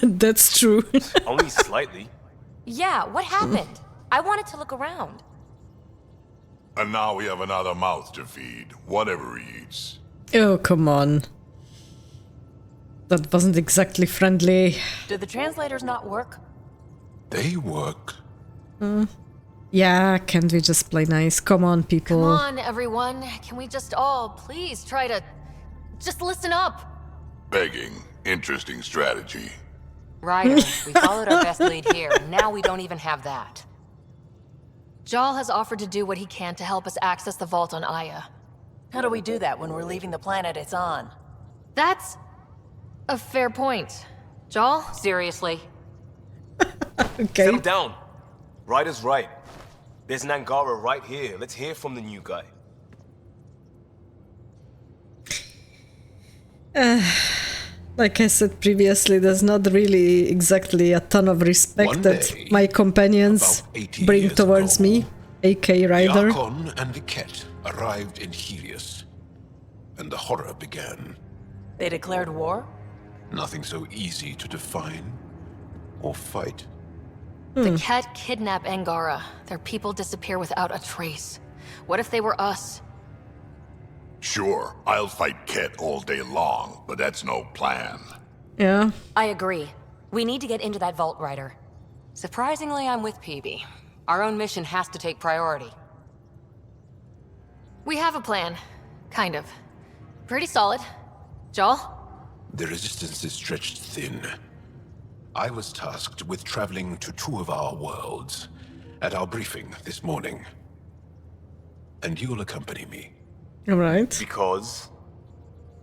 That's true. Only slightly. Yeah, what happened? I wanted to look around. And now we have another mouth to feed, whatever he eats. Oh, come on. That wasn't exactly friendly. Did the translators not work? They work. Yeah, can't we just play nice? Come on, people. Come on, everyone. Can we just all please try to... just listen up? Begging. Interesting strategy. Ryder, we followed our best lead here, and now we don't even have that. Jaal has offered to do what he can to help us access the vault on Aya. How do we do that when we're leaving the planet it's on? That's a fair point. Jaal? Seriously? Okay. Settle down. Ryder's right. There's an Angara right here. Let's hear from the new guy. Like I said previously, there's not really exactly a ton of respect that my companions bring towards me, aka Ryder. The Archon and the Ket arrived in Helios, and the horror began. They declared war? Nothing so easy to define or fight. The Ket kidnap Angara. Their people disappear without a trace. What if they were us? Sure, I'll fight Ket all day long, but that's no plan. Yeah. I agree. We need to get into that vault, Ryder. Surprisingly, I'm with Peebee. Our own mission has to take priority. We have a plan. Kind of. Pretty solid. Jaal? The resistance is stretched thin. I was tasked with traveling to 2 of our worlds at our briefing this morning. And you'll accompany me. Right. Because?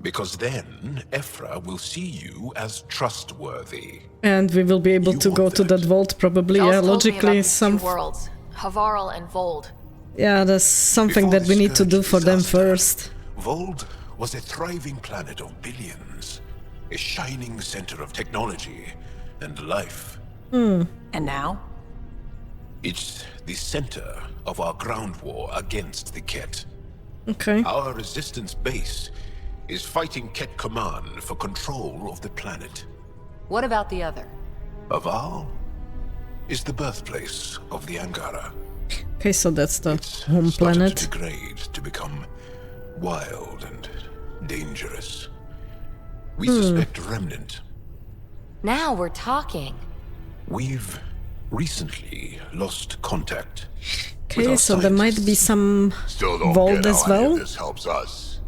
Because then Ephra will see you as trustworthy. And we will be able to go to that vault probably. Jaal's Yeah, told me logically about these some... two worlds, Havarl and Vold. Yeah, there's something that we need to do for them first. Vold was a thriving planet of billions, a shining center of technology and life. And now? It's the center of our ground war against the Ket. Okay. Our resistance base is fighting Ket Command for control of the planet. What about the other? Aval is the birthplace of the Angara. Okay, so that's the home Started planet. to degrade, to become wild and dangerous. We suspect Remnant. Now we're talking. We've recently lost contact. Okay, so there might be some Still don't vault get as how any well. of this helps us.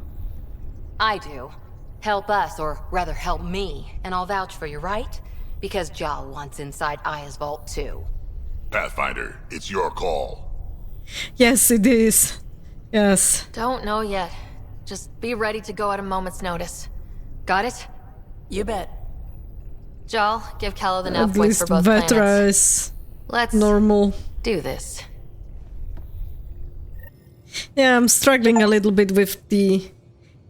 I do. Help us, or rather help me, and I'll vouch for you, right? Because Jaal wants inside Aya's vault too. Pathfinder, it's your call. Yes, it is. Yes. Don't know yet. Just be ready to go at a moment's notice. Got it? You bet. Jaal, give Kallo the At nav points least for both Vetra planets. is Let's normal. do this. Yeah, I'm struggling a little bit with the...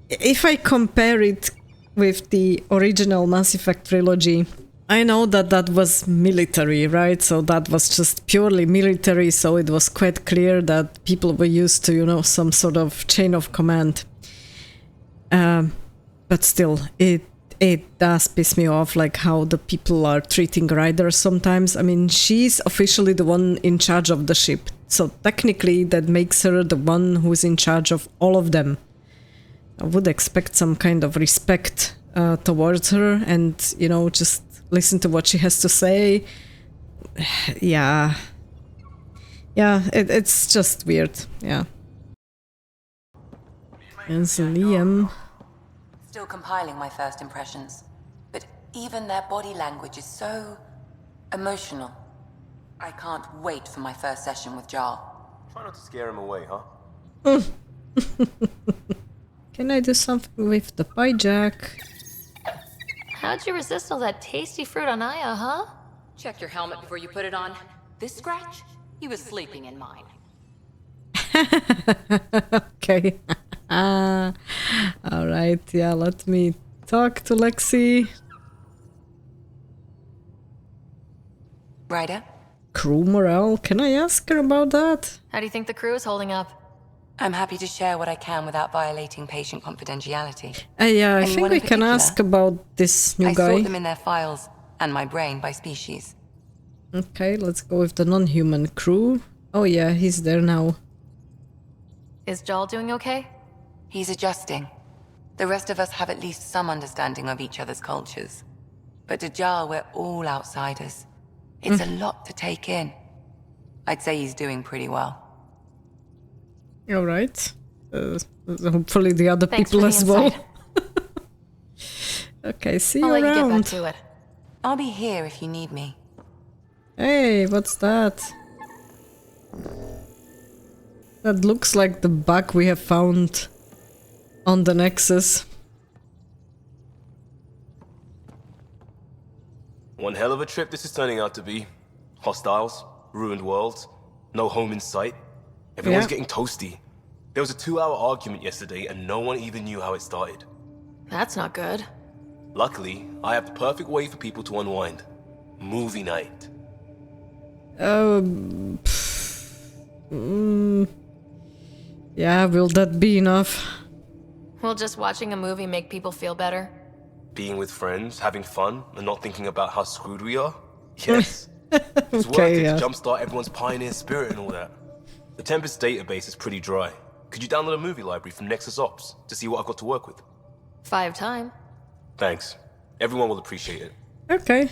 If I compare it with the original Mass Effect trilogy, I know that that was military, right? So that was just purely military, so it was quite clear that people were used to, you know, some sort of chain of command. But still, it does piss me off, like how the people are treating Ryder sometimes. I mean, she's officially the one in charge of the ship, so technically that makes her the one who's in charge of all of them. I would expect some kind of respect towards her and, you know, just listen to what she has to say. Yeah. Yeah, it's just weird, yeah. It's Liam. Still compiling my first impressions, but even their body language is so emotional. I can't wait for my first session with Jaal. Try not to scare him away, huh? Can I do something with the pie jack? How'd you resist all that tasty fruit on Aya, huh? Check your helmet before you put it on. This scratch? He was sleeping in mine. Okay. Alright, yeah, let me talk to Lexi. Ryder? Crew morale? Can I ask her about that? How do you think the crew is holding up? I'm happy to share what I can without violating patient confidentiality. Yeah, I think Anyone we in can particular? ask about this new I guy. sort them in their files and my brain by species. Okay, let's go with the non-human crew. Oh yeah, he's there now. Is Jaal doing okay? He's adjusting. The rest of us have at least some understanding of each other's cultures. But to Jaal, we're all outsiders. It's a lot to take in. I'd say he's doing pretty well. Alright. Hopefully the other Thanks people for the as well. insight. Okay, see I'll you let you get back around. to it. I'll be here if you need me. Hey, what's that? That looks like the bug we have found on the Nexus. One hell of a trip this is turning out to be. Hostiles, ruined worlds, no home in sight. Everyone's Yeah. getting toasty. There was a 2-hour argument yesterday and no one even knew how it started. That's not good. Luckily, I have the perfect way for people to unwind. Movie night. Yeah, will that be enough? Will just watching a movie make people feel better? Being with friends, having fun, and not thinking about how screwed we are? Yes. It's worth Okay, it yeah. to jumpstart everyone's pioneer spirit and all that. The Tempest database is pretty dry. Could you download a movie library from Nexus Ops to see what I've got to work with? 5 time. Thanks. Everyone will appreciate it. Okay.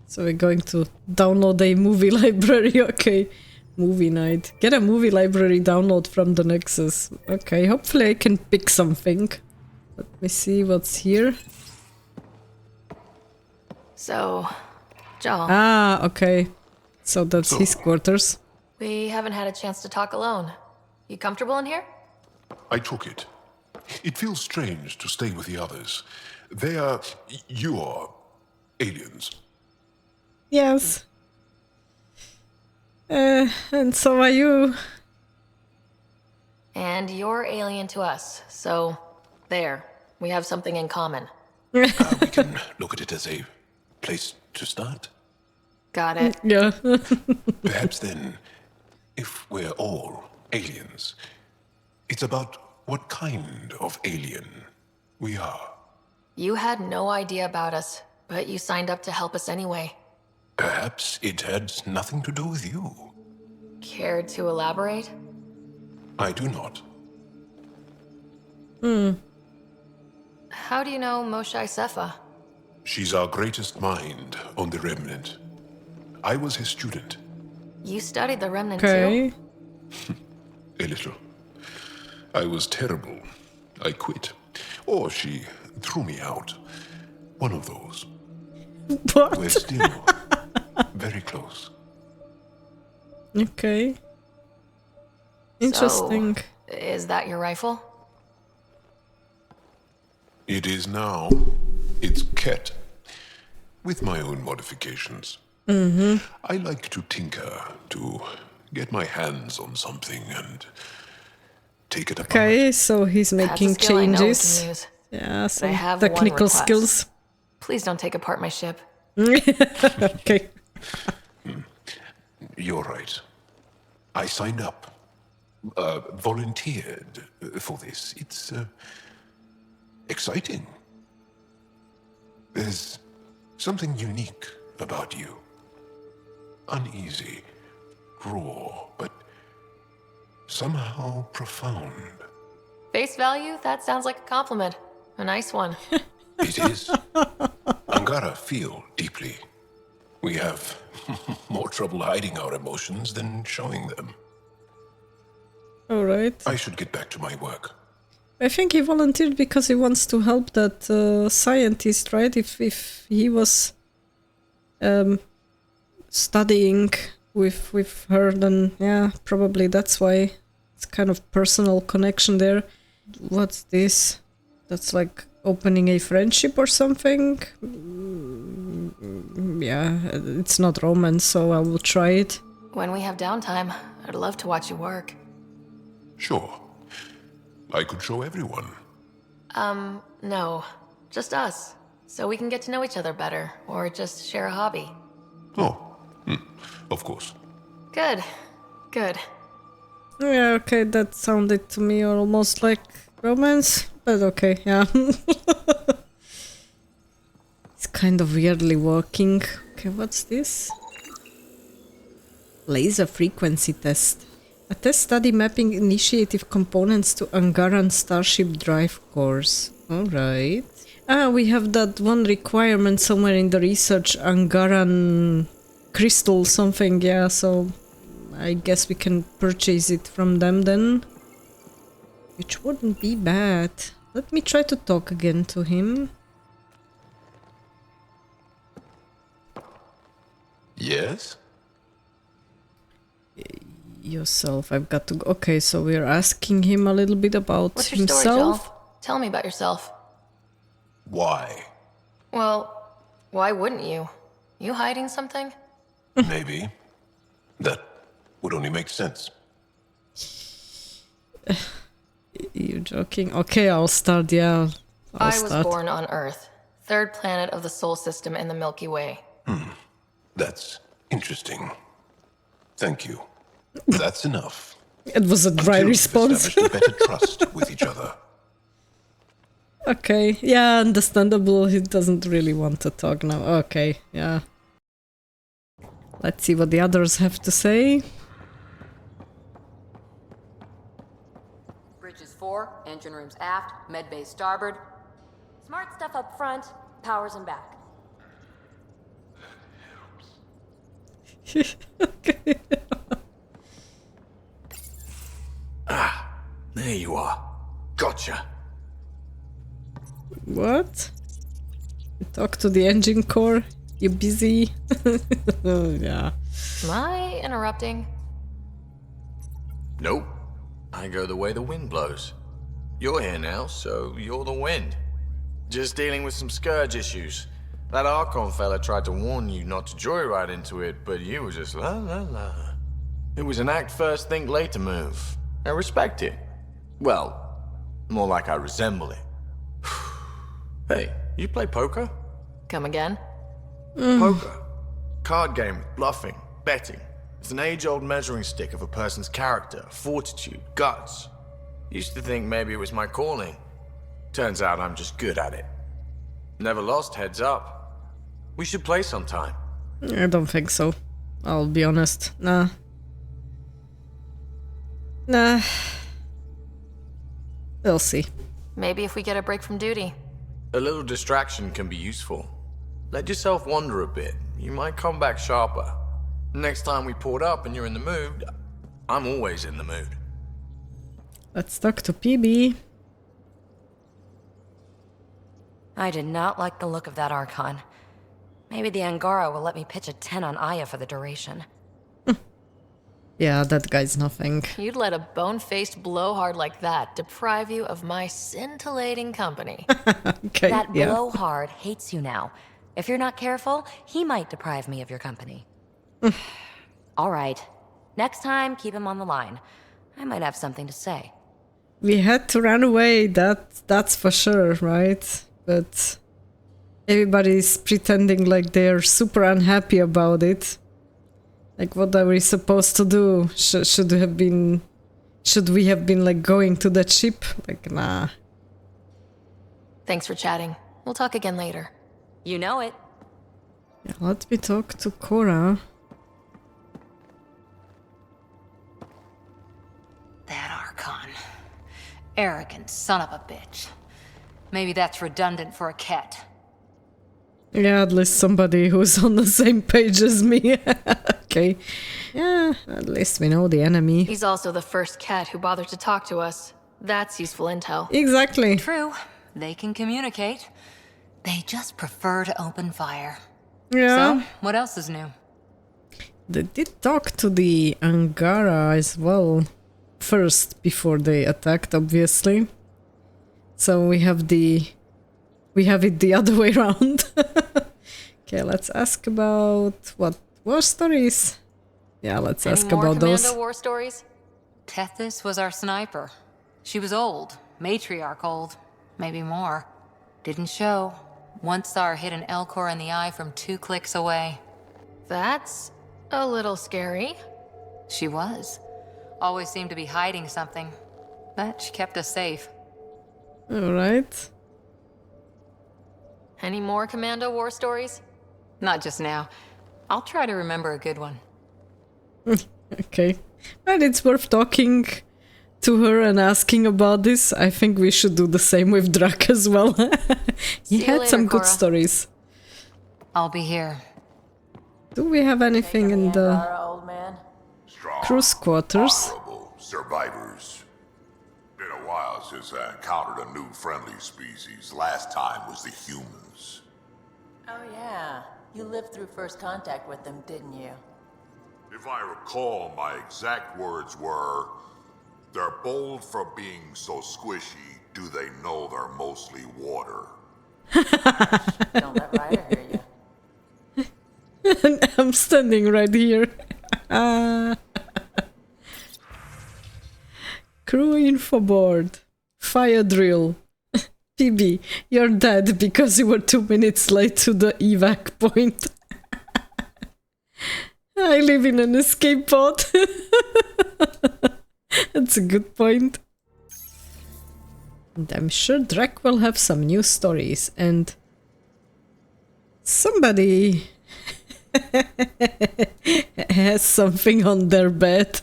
So we're going to download a movie library, okay. Movie night. Get a movie library download from the Nexus. Okay, hopefully I can pick something. Let me see what's here. So, Jaal, Ah, okay. So that's his quarters. we haven't had a chance to talk alone. You comfortable in here? I took it. It feels strange to stay with the others. They are... you are... aliens. Yes. And so are you. And you're alien to us, so There. We have something in common. We can look at it as a place to start. Got it. Yeah. Perhaps then, if we're all aliens, it's about what kind of alien we are. You had no idea about us, but you signed up to help us anyway. Perhaps it had nothing to do with you. Care to elaborate? I do not. How do you know Moshe Sefa? She's our greatest mind on the Remnant. I was his student. You studied the Remnant Okay. too? A little. I was terrible. I quit. Or she threw me out. One of those. What? We're still very close. Okay. Interesting. So, is that your rifle? It is now. It's Ket. With my own modifications. I like to tinker, to get my hands on something and take it apart. Okay, so he's making That's a skill I know we can changes. use. Yeah, But I some have one technical request. skills. Please don't take apart my ship. Okay. You're right. I signed up. Volunteered for this. It's exciting. There's something unique about you. Uneasy, raw, but somehow profound. Face value? That sounds like a compliment. A nice one. It is. Angara feel deeply. We have more trouble hiding our emotions than showing them. All right. I should get back to my work. I think he volunteered because he wants to help that scientist, right? If he was studying with her, then yeah, probably that's why. It's kind of personal connection there. What's this? That's like opening a friendship or something? Yeah, it's not romance, so I will try it. When we have downtime, I'd love to watch you work. Sure. I could show everyone. No. Just us. So we can get to know each other better, or just share a hobby. Oh, of course. Good. Good. Yeah, okay, that sounded to me almost like romance, but okay, yeah. It's kind of weirdly working. Okay, what's this? Laser frequency test. A test study mapping initiative components to Angaran Starship drive cores. Alright. Ah, we have that one requirement somewhere in the research, Angaran crystal something, yeah, so I guess we can purchase it from them then. Which wouldn't be bad. Let me try to talk again to him. Yes? Yourself, I've got to go. Okay, so we're asking him a little bit about What's your himself. story, Jaal? Tell me about yourself. Why? Well, why wouldn't you? You hiding something? Maybe. That would only make sense. You're joking? Okay, I'll start, yeah. I was born on Earth, third planet of the Sol system in the Milky Way. That's interesting. Thank you. That's enough. It was a dry Until we've response. established a better trust with each other. Okay, yeah, understandable. He doesn't really want to talk now. Okay, yeah. Let's see what the others have to say. Bridges 4, engine rooms aft, med bay starboard. Smart stuff up front, powers in back. Okay. There you are. Gotcha. What? You talk to the engine core? You busy? Yeah. Am I interrupting? Nope. I go the way the wind blows. You're here now, so you're the wind. Just dealing with some scourge issues. That Archon fella tried to warn you not to joyride into it, but you were just la la la. It was an act first, think later move. I respect it. Well, more like I resemble it. Hey, you play poker? Come again? Poker. Card game with bluffing, betting. It's an age-old measuring stick of a person's character, fortitude, guts. Used to think maybe it was my calling. Turns out I'm just good at it. Never lost heads up. We should play sometime. I don't think so. I'll be honest. Nah. We'll see. Maybe if we get a break from duty. A little distraction can be useful. Let yourself wander a bit. You might come back sharper. Next time we port up and you're in the mood, I'm always in the mood. Let's talk to Peebee. I did not like the look of that Archon. Maybe the Angara will let me pitch a 10 on Aya for the duration. Yeah, that guy's nothing. You'd let a bone-faced blowhard like that deprive you of my scintillating company. Okay, that yeah. blowhard hates you now. If you're not careful, he might deprive me of your company. All right. Next time, keep him on the line. I might have something to say. We had to run away, that's for sure, right? But everybody's pretending like they're super unhappy about it. Like, what are we supposed to do? Should we have been like going to that ship? Like, nah. Thanks for chatting. We'll talk again later. You know it. Yeah, let me talk to Cora. That Archon. Arrogant son of a bitch. Maybe that's redundant for a cat. Yeah, at least somebody who's on the same page as me. Okay. Yeah, at least we know the enemy. He's also the first cat who bothered to talk to us. That's useful intel. Exactly. True. They can communicate. They just prefer to open fire. Yeah. So, what else is new? They did talk to the Angara as well. First, before they attacked, obviously. So we have it the other way around. Okay, let's ask about what war stories. Yeah, let's ask about those. Commando war stories? Tethys was our sniper. She was old, matriarch old, maybe more. Didn't show. Once saw her hit an Elcor in the eye from 2 clicks away. That's a little scary. She was. Always seemed to be hiding something, but she kept us safe. All right. Any more Commando war stories? Not just now. I'll try to remember a good one. Okay. But it's worth talking to her and asking about this. I think we should do the same with Drack as well. He had some good stories. I'll be here. Do we have anything in the cruise quarters? Honorable survivors. Been a while since I encountered a new friendly species. Last time was the humans. Oh yeah, you lived through first contact with them, didn't you? If I recall, my exact words were, "They're bold for being so squishy, do they know they're mostly water?" Don't let Ryder hear you. I'm standing right here. Crew info board. Fire drill. Peebee, you're dead because you were 2 minutes late to the evac point. I live in an escape pod. That's a good point. And I'm sure Drack will have some new stories and somebody has something on their bed.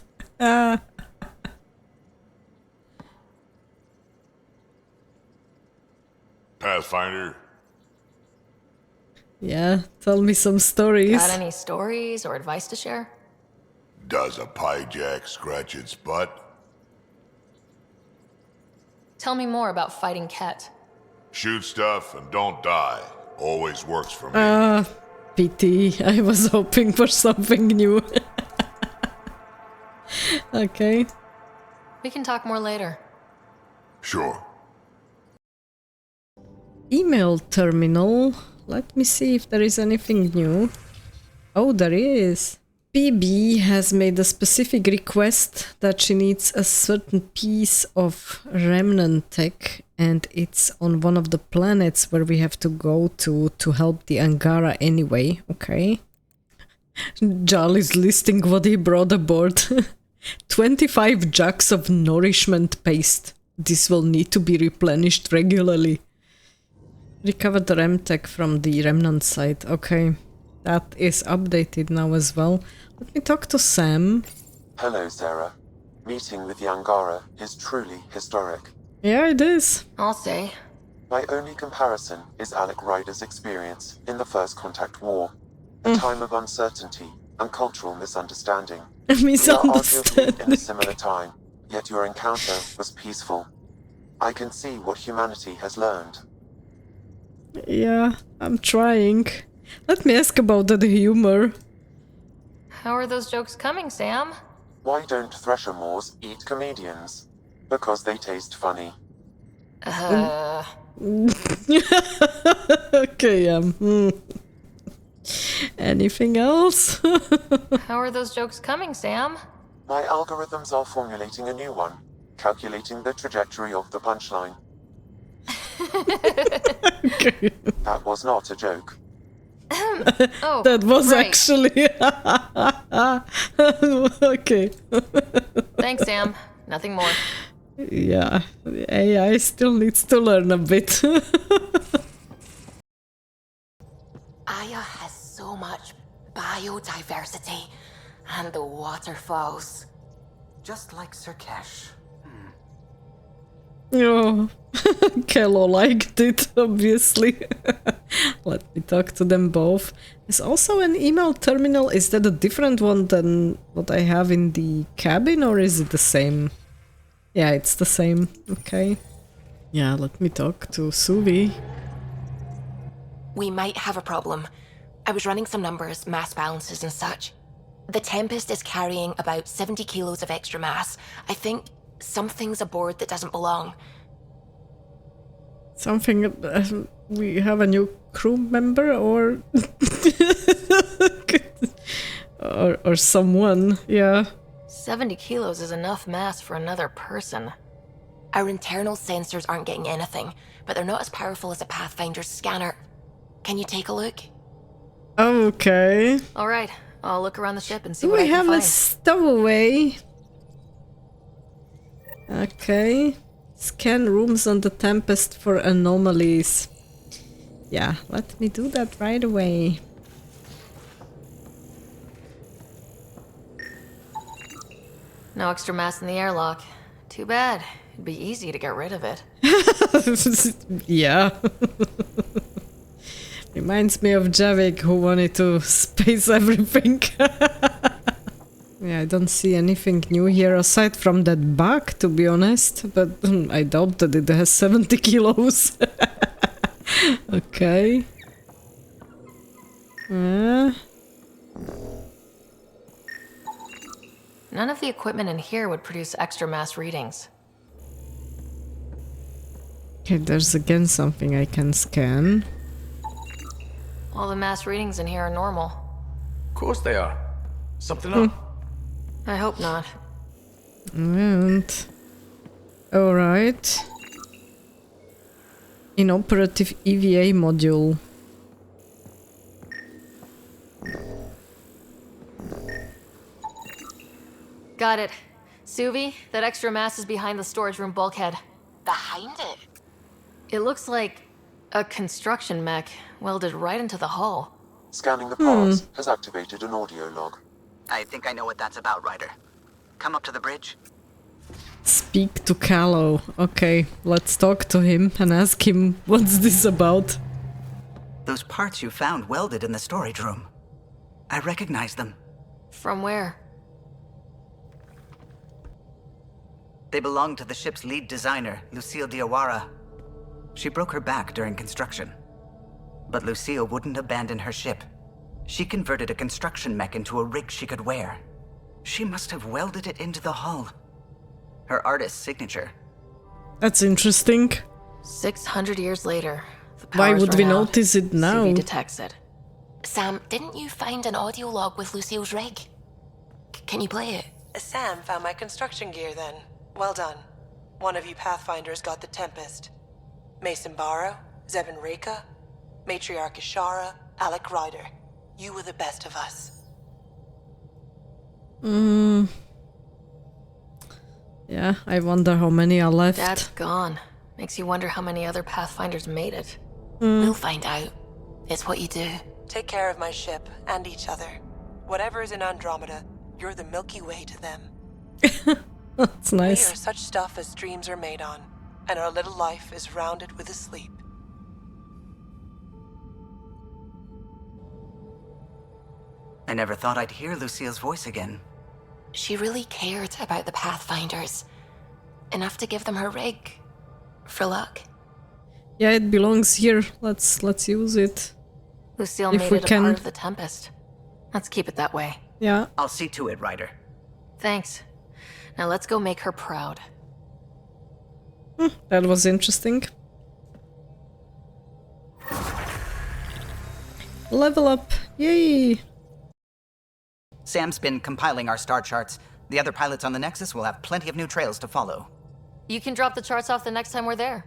Pathfinder? Yeah, tell me some stories. Got any stories or advice to share? Does a piejack scratch its butt? Tell me more about fighting Ket. Shoot stuff and don't die. Always works for me. Pity. I was hoping for something new. Okay. We can talk more later. Sure. Email terminal. Let me see if there is anything new. Oh, there is. Peebee has made a specific request that she needs a certain piece of remnant tech, and it's on one of the planets where we have to go to help the Angara anyway. Okay. Jaal is listing what he brought aboard. 25 jugs of nourishment paste. This will need to be replenished regularly. Recover the Remtech from the remnant site. Okay. That is updated now as well. Let me talk to Sam. Hello, Sara. Meeting with the Angara is truly historic. Yeah, it is. I'll say. My only comparison is Alec Ryder's experience in the First Contact War. A time of uncertainty and cultural misunderstanding. We are arguably in a similar time, yet your encounter was peaceful. I can see what humanity has learned. Yeah, I'm trying. Let me ask about the humor. How are those jokes coming, Sam? Why don't Thresher Moors eat comedians? Because they taste funny. Okay, anything else? How are those jokes coming, Sam? My algorithms are formulating a new one, calculating the trajectory of the punchline. Okay. That was not a joke. Oh, that was right. actually... Okay. Thanks, Sam. Nothing more. Yeah, AI still needs to learn a bit. Aya has so much biodiversity and the waterfalls. Just like Sirkesh. Oh, Kallo liked it, obviously. Let me talk to them both. There's also an email terminal. Is that a different one than what I have in the cabin, or is it the same? Yeah, it's the same. Okay. Yeah, let me talk to Suvi. We might have a problem. I was running some numbers, mass balances and such. The Tempest is carrying about 70 kilos of extra mass. I think something's aboard that doesn't belong. Something... we have a new crew member, or... or someone, yeah. 70 kilos is enough mass for another person. Our internal sensors aren't getting anything, but they're not as powerful as a Pathfinder's scanner. Can you take a look? Okay. Alright, I'll look around the ship and see Do what I we can have find. a stowaway? Okay. Scan rooms on the Tempest for anomalies. Yeah, let me do that right away. No extra mass in the airlock. Too bad. It'd be easy to get rid of it. Yeah. Reminds me of Javik, who wanted to space everything. Yeah, I don't see anything new here aside from that bug, to be honest, but I doubt that it has 70 kilos. Okay. None of the equipment in here would produce extra mass readings. Okay, there's again something I can scan. All the mass readings in here are normal. Of course they are. Something up. I hope not. And... alright. Inoperative EVA module. Got it. Suvi, that extra mass is behind the storage room bulkhead. Behind it? It looks like a construction mech welded right into the hull. Scanning the parts has activated an audio log. I think I know what that's about, Ryder. Come up to the bridge. Speak to Kallo. Okay, let's talk to him and ask him what's this about. Those parts you found welded in the storage room. I recognize them. From where? They belong to the ship's lead designer, Lucille Diawara. She broke her back during construction. But Lucille wouldn't abandon her ship. She converted a construction mech into a rig she could wear. She must have welded it into the hull. Her artist's signature. That's interesting. 600 years later, the Why power's would we run out. notice it now? Suvi detects it. Sam, didn't you find an audio log with Lucille's rig? Can you play it? Sam found my construction gear then. Well done. One of you Pathfinders got the Tempest. Mason Barrow, Zevin Reka, Matriarch Sara, Alec Ryder. You were the best of us. Yeah, I wonder how many are left. Dad's gone. Makes you wonder how many other Pathfinders made it. We'll find out. It's what you do. Take care of my ship and each other. Whatever is in Andromeda, you're the Milky Way to them. That's nice. We are such stuff as dreams are made on, and our little life is rounded with a sleep. I never thought I'd hear Lucille's voice again. She really cared about the Pathfinders. Enough to give them her rig. For luck. Yeah, it belongs here. Let's use it. Lucille If made we it can. a part of the Tempest. Let's keep it that way. Yeah. I'll see to it, Ryder. Thanks. Now let's go make her proud. That was interesting. Level up. Yay! Sam's been compiling our star charts. The other pilots on the Nexus will have plenty of new trails to follow. You can drop the charts off the next time we're there.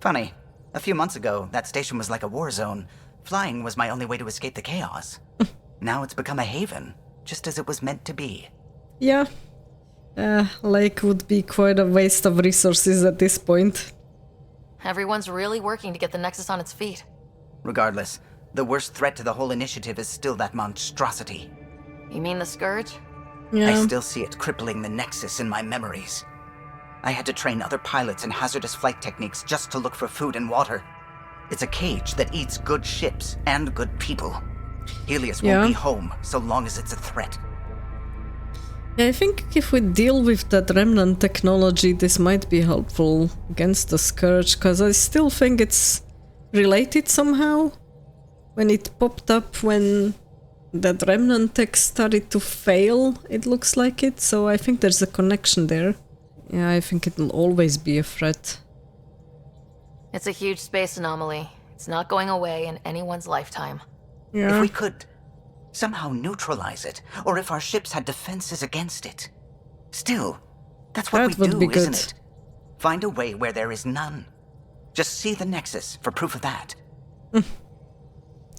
Funny. A few months ago, that station was like a war zone. Flying was my only way to escape the chaos. Now it's become a haven, just as it was meant to be. Yeah. Lake would be quite a waste of resources at this point. Everyone's really working to get the Nexus on its feet. Regardless, the worst threat to the whole initiative is still that monstrosity. You mean the Scourge? Yeah. I still see it crippling the Nexus in my memories. I had to train other pilots in hazardous flight techniques just to look for food and water. It's a cage that eats good ships and good people. Helios won't be home so long as it's a threat. Yeah, I think if we deal with that remnant technology, this might be helpful against the Scourge, because I still think it's related somehow. When it popped up when that remnant tech started to fail, it looks like it, so I think there's a connection there. Yeah, I think it'll always be a threat. It's a huge space anomaly. It's not going away in anyone's lifetime. If we could somehow neutralize it, or if our ships had defenses against it. Still, that's what That we would do, be good. isn't it? Find a way where there is none. Just see the Nexus for proof of that.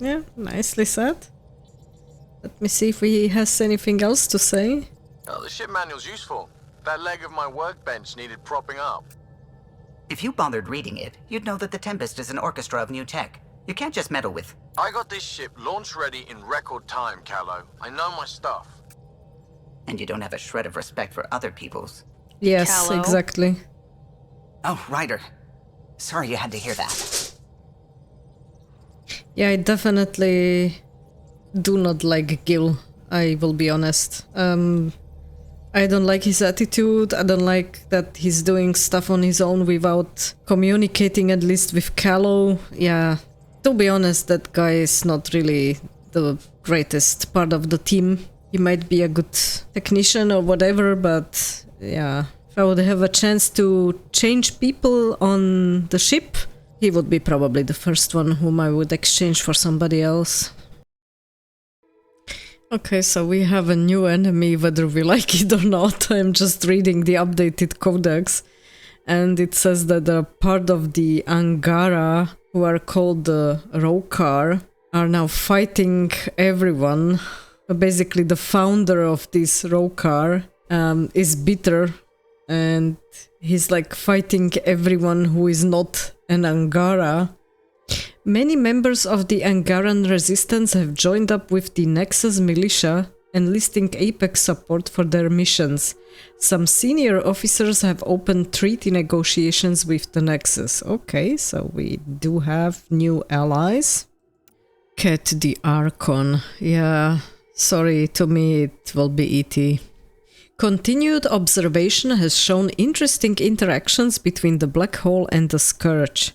Yeah, nicely said. Let me see if he has anything else to say. Oh, the ship manual's useful. That leg of my workbench needed propping up. If you bothered reading it, you'd know that the Tempest is an orchestra of new tech. You can't just meddle with... I got this ship launch ready in record time, Kallo. I know my stuff. And you don't have a shred of respect for other people's. Yes, Kallo? exactly. Oh, Ryder. Sorry you had to hear that. Yeah, I definitely do not like Gil, I will be honest. I don't like his attitude, I don't like that he's doing stuff on his own without communicating at least with Kallo. Yeah, to be honest, that guy is not really the greatest part of the team. He might be a good technician or whatever, but yeah, if I would have a chance to change people on the ship, he would be probably the first one whom I would exchange for somebody else. Okay, so we have a new enemy, whether we like it or not. I'm just reading the updated Codex, and it says that a part of the Angara, who are called the Rokar, are now fighting everyone. Basically, the founder of this Rokar is bitter, and he's like fighting everyone who is not an Angara. Many members of the Angaran resistance have joined up with the Nexus militia, enlisting Apex support for their missions. Some senior officers have opened treaty negotiations with the Nexus. Okay, so we do have new allies. Cat the Archon. Yeah, sorry, to me it will be E.T. Continued observation has shown interesting interactions between the black hole and the Scourge.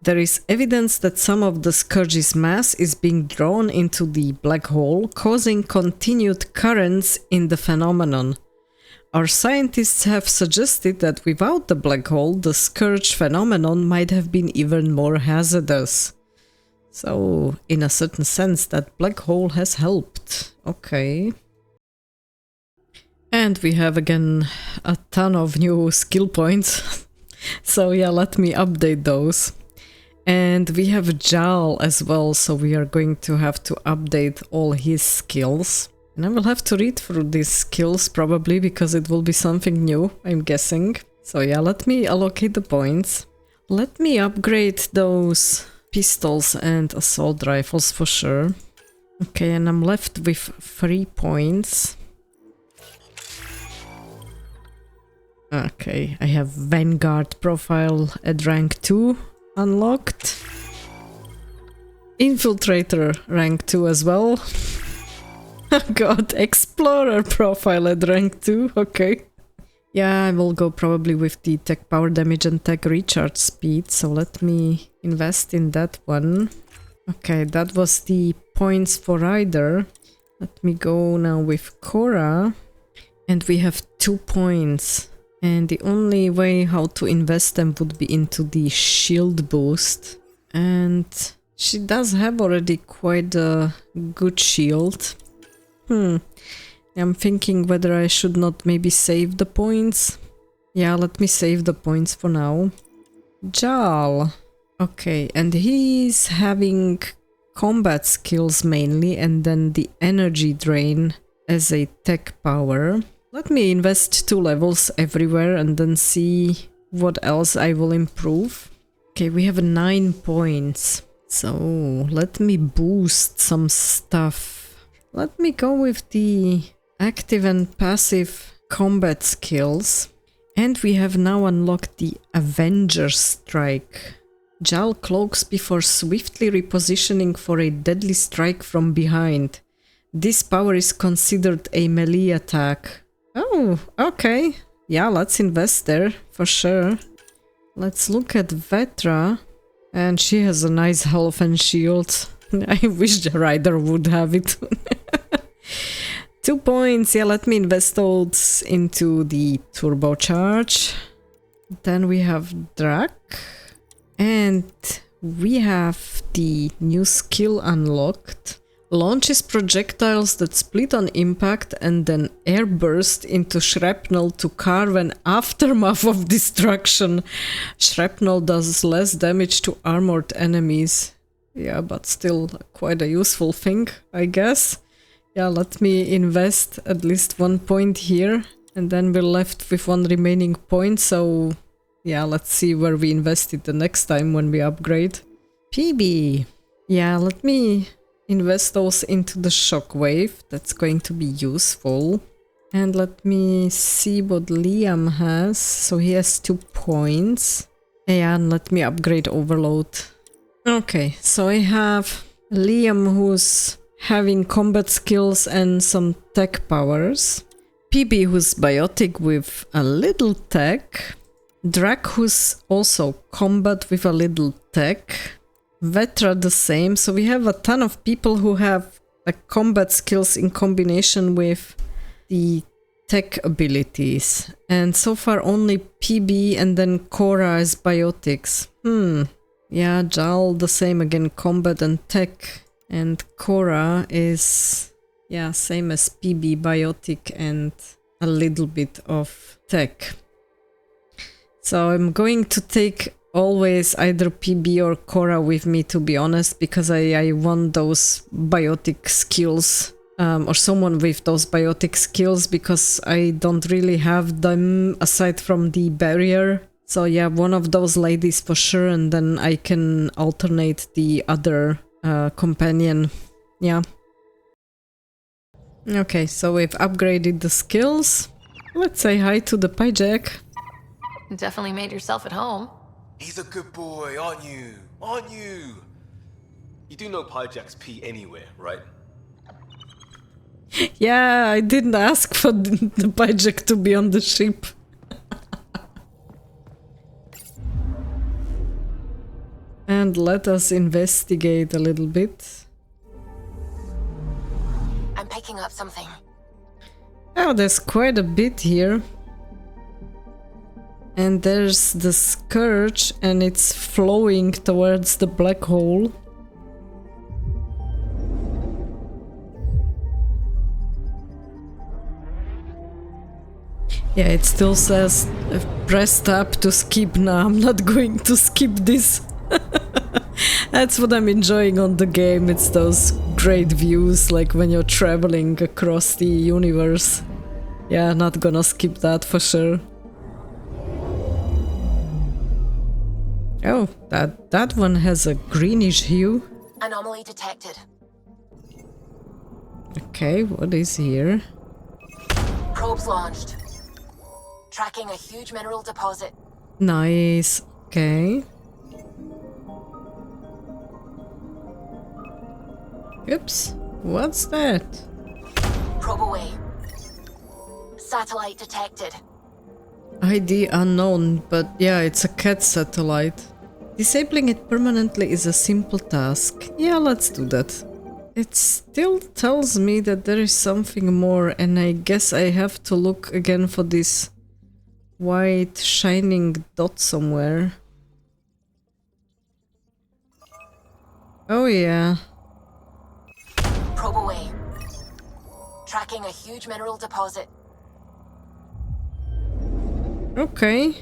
There is evidence that some of the Scourge's mass is being drawn into the black hole, causing continued currents in the phenomenon. Our scientists have suggested that without the black hole, the Scourge phenomenon might have been even more hazardous. So, in a certain sense, that black hole has helped. Okay. And we have again a ton of new skill points. So yeah, let me update those. And we have Jaal as well, so we are going to have to update all his skills. And I will have to read through these skills probably because it will be something new, I'm guessing. So yeah, let me allocate the points. Let me upgrade those pistols and assault rifles for sure. Okay, and I'm left with 3 points. Okay, I have Vanguard profile at rank 2 unlocked. Infiltrator rank 2 as well. Oh god, Explorer profile at rank 2, okay. Yeah, I will go probably with the tech power damage and tech recharge speed, so let me invest in that one. Okay, that was the points for Ryder. Let me go now with Cora. And we have 2 points. And the only way how to invest them would be into the shield boost. And she does have already quite a good shield. I'm thinking whether I should not maybe save the points. Yeah, let me save the points for now. Jaal. Okay, and he's having combat skills mainly and then the energy drain as a tech power. Let me invest 2 levels everywhere and then see what else I will improve. Okay, we have 9 points. So let me boost some stuff. Let me go with the active and passive combat skills. And we have now unlocked the Avenger Strike. Jaal cloaks before swiftly repositioning for a deadly strike from behind. This power is considered a melee attack. Oh, okay. Yeah, let's invest there, for sure. Let's look at Vetra. And she has a nice health and shield. I wish the Ryder would have it. 2 points. Yeah, let me invest those into the turbocharge. Then we have Drack. And we have the new skill unlocked. Launches projectiles that split on impact and then airburst into shrapnel to carve an aftermath of destruction. Shrapnel does less damage to armored enemies. Yeah, but still quite a useful thing, I guess. Yeah, let me invest at least 1 point here. And then we're left with 1 remaining point, so yeah, let's see where we invest it the next time when we upgrade. Peebee. Yeah, let me invest those into the shockwave. That's going to be useful. And let me see what Liam has. So he has 2 points. Yeah, and let me upgrade Overload. Okay, so I have Liam who's having combat skills and some tech powers. Peebee who's biotic with a little tech. Drack who's also combat with a little tech. Vetra the same, so we have a ton of people who have combat skills in combination with the tech abilities. And so far only Peebee and then Cora as biotics. Yeah, Jaal the same again, combat and tech. And Cora is, yeah, same as Peebee, biotic and a little bit of tech. So I'm going to take always either Peebee or Cora with me, to be honest, because I want those biotic skills, or someone with those biotic skills, because I don't really have them aside from the barrier. So yeah, one of those ladies for sure, and then I can alternate the other companion. Yeah. Okay, so we've upgraded the skills. Let's say hi to the Pyjack. Definitely made yourself at home. He's a good boy, aren't you? Aren't you? You do know Pyjack's pee anywhere, right? Yeah, I didn't ask for the Pyjack to be on the ship. And let us investigate a little bit. I'm picking up something. Oh, there's quite a bit here. And there's the Scourge, and it's flowing towards the black hole. Yeah, it still says press tab to skip. No, I'm not going to skip this. That's what I'm enjoying on the game. It's those great views, like when you're traveling across the universe. Yeah, not gonna skip that for sure. Oh, that one has a greenish hue. Anomaly detected. Okay, what is here? Probes launched. Tracking a huge mineral deposit. Nice. Okay. Oops. What's that? Probe away. Satellite detected. ID unknown, but yeah, it's a cat satellite. Disabling it permanently is a simple task. Yeah, let's do that. It still tells me that there is something more, and I guess I have to look again for this white shining dot somewhere. Oh yeah. Probe away. Tracking a huge mineral deposit. Okay.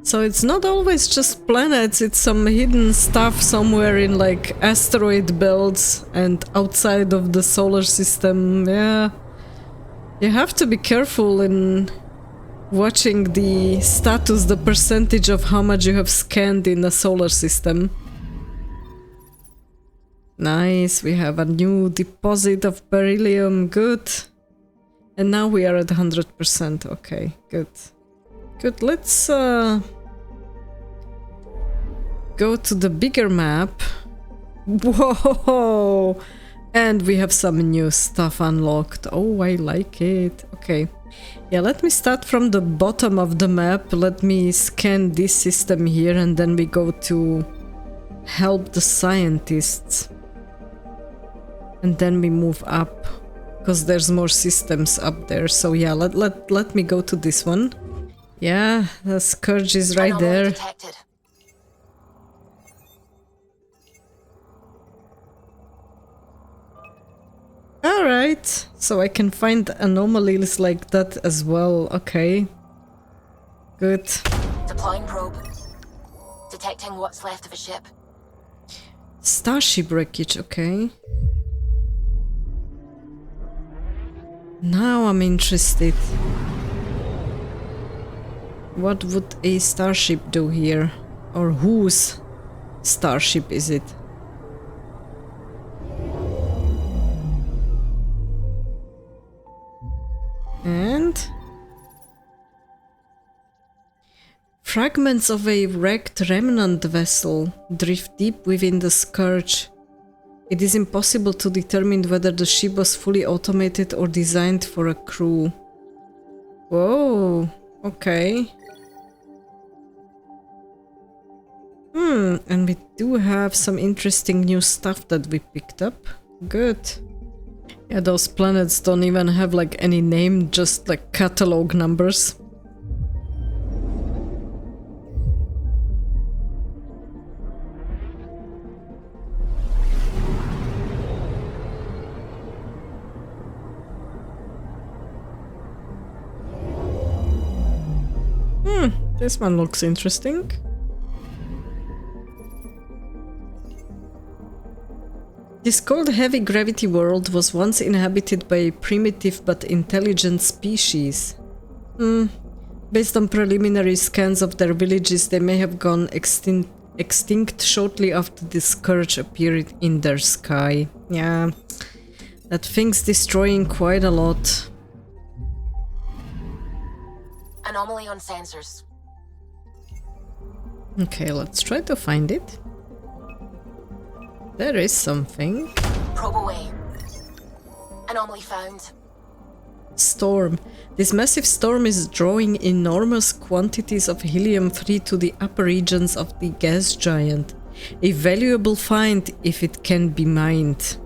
So it's not always just planets, it's some hidden stuff somewhere in like asteroid belts and outside of the solar system. Yeah. You have to be careful in watching the status, the percentage of how much you have scanned in the solar system. Nice, we have a new deposit of beryllium, good. And now we are at 100%, okay, good. Good, let's go to the bigger map. Whoa! And we have some new stuff unlocked. Oh, I like it. Okay. Yeah, let me start from the bottom of the map. Let me scan this system here and then we go to help the scientists. And then we move up, because there's more systems up there. So yeah, let me go to this one. Yeah, the Scourge is right there. Detected. Alright, so I can find anomalies like that as well. Okay. Good. Deploying probe. Detecting what's left of a ship. Starship wreckage, okay. Now I'm interested. What would a starship do here? Or whose starship is it? And fragments of a wrecked remnant vessel drift deep within the Scourge. It is impossible to determine whether the ship was fully automated or designed for a crew. Whoa, okay. And we do have some interesting new stuff that we picked up. Good. Yeah, those planets don't even have like any name, just like catalog numbers. This one looks interesting. This cold heavy gravity world was once inhabited by a primitive but intelligent species. Based on preliminary scans of their villages, they may have gone extinct shortly after the Scourge appeared in their sky. Yeah, that thing's destroying quite a lot. Anomaly on sensors. Okay, let's try to find it. There is something. Probe away. Anomaly found. Storm. This massive storm is drawing enormous quantities of helium-3 to the upper regions of the gas giant. A valuable find if it can be mined.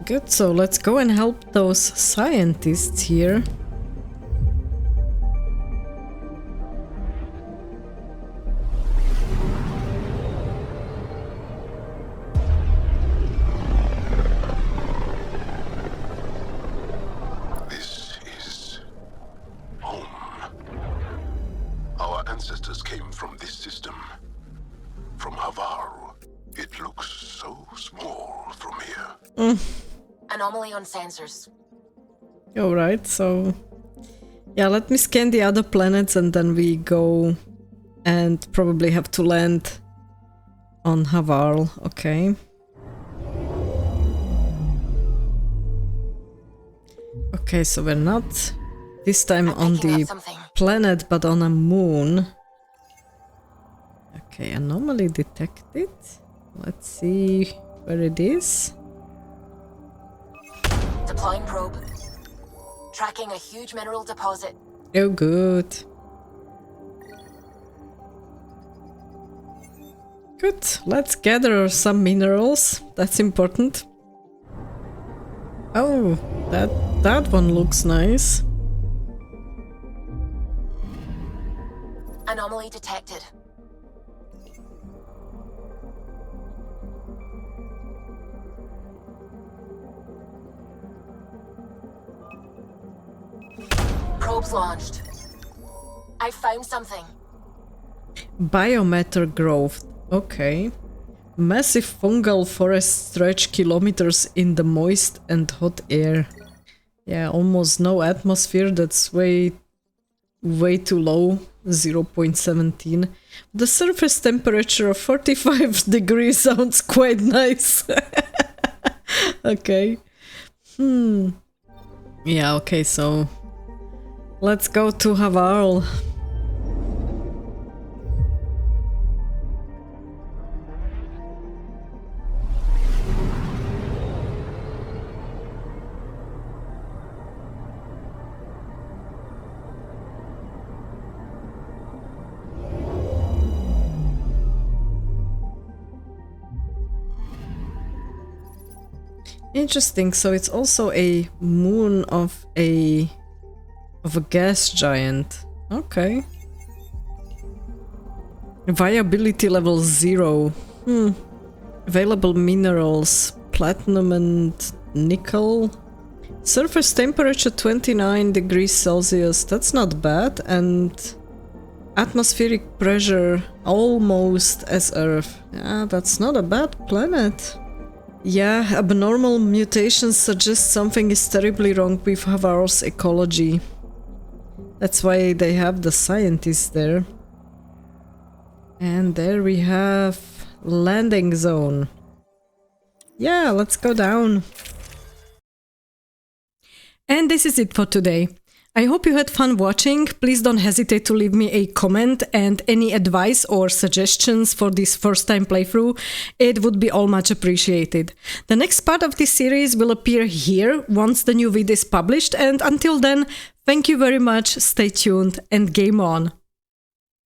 Good, so let's go and help those scientists here. This Anomaly on sensors. Alright, so... yeah, let me scan the other planets and then we go and probably have to land on Havarl. Okay. Okay, so we're not this time on the planet, but on a moon. Okay, anomaly detected. Let's see where it is. Deploying probe. Tracking a huge mineral deposit. Oh, good. Good. Let's gather some minerals. That's important. Oh, that one looks nice. Anomaly detected. Probes launched. I found something. Biomatter growth. Okay. Massive fungal forest stretch kilometers in the moist and hot air. Yeah, almost no atmosphere. That's way too low. 0.17. The surface temperature of 45 degrees sounds quite nice. Okay. Yeah, okay, so let's go to Havarl. Interesting, so it's also a moon of a gas giant. Okay. Viability level 0. Available minerals, platinum and nickel. Surface temperature 29 degrees Celsius, that's not bad, and atmospheric pressure almost as Earth. Yeah, that's not a bad planet. Yeah, abnormal mutations suggest something is terribly wrong with Havarl's ecology. That's why they have the scientists there. And there we have landing zone. Yeah, let's go down. And this is it for today. I hope you had fun watching. Please don't hesitate to leave me a comment and any advice or suggestions for this first time playthrough. It would be all much appreciated. The next part of this series will appear here once the new video is published, and until then, thank you very much, stay tuned and game on!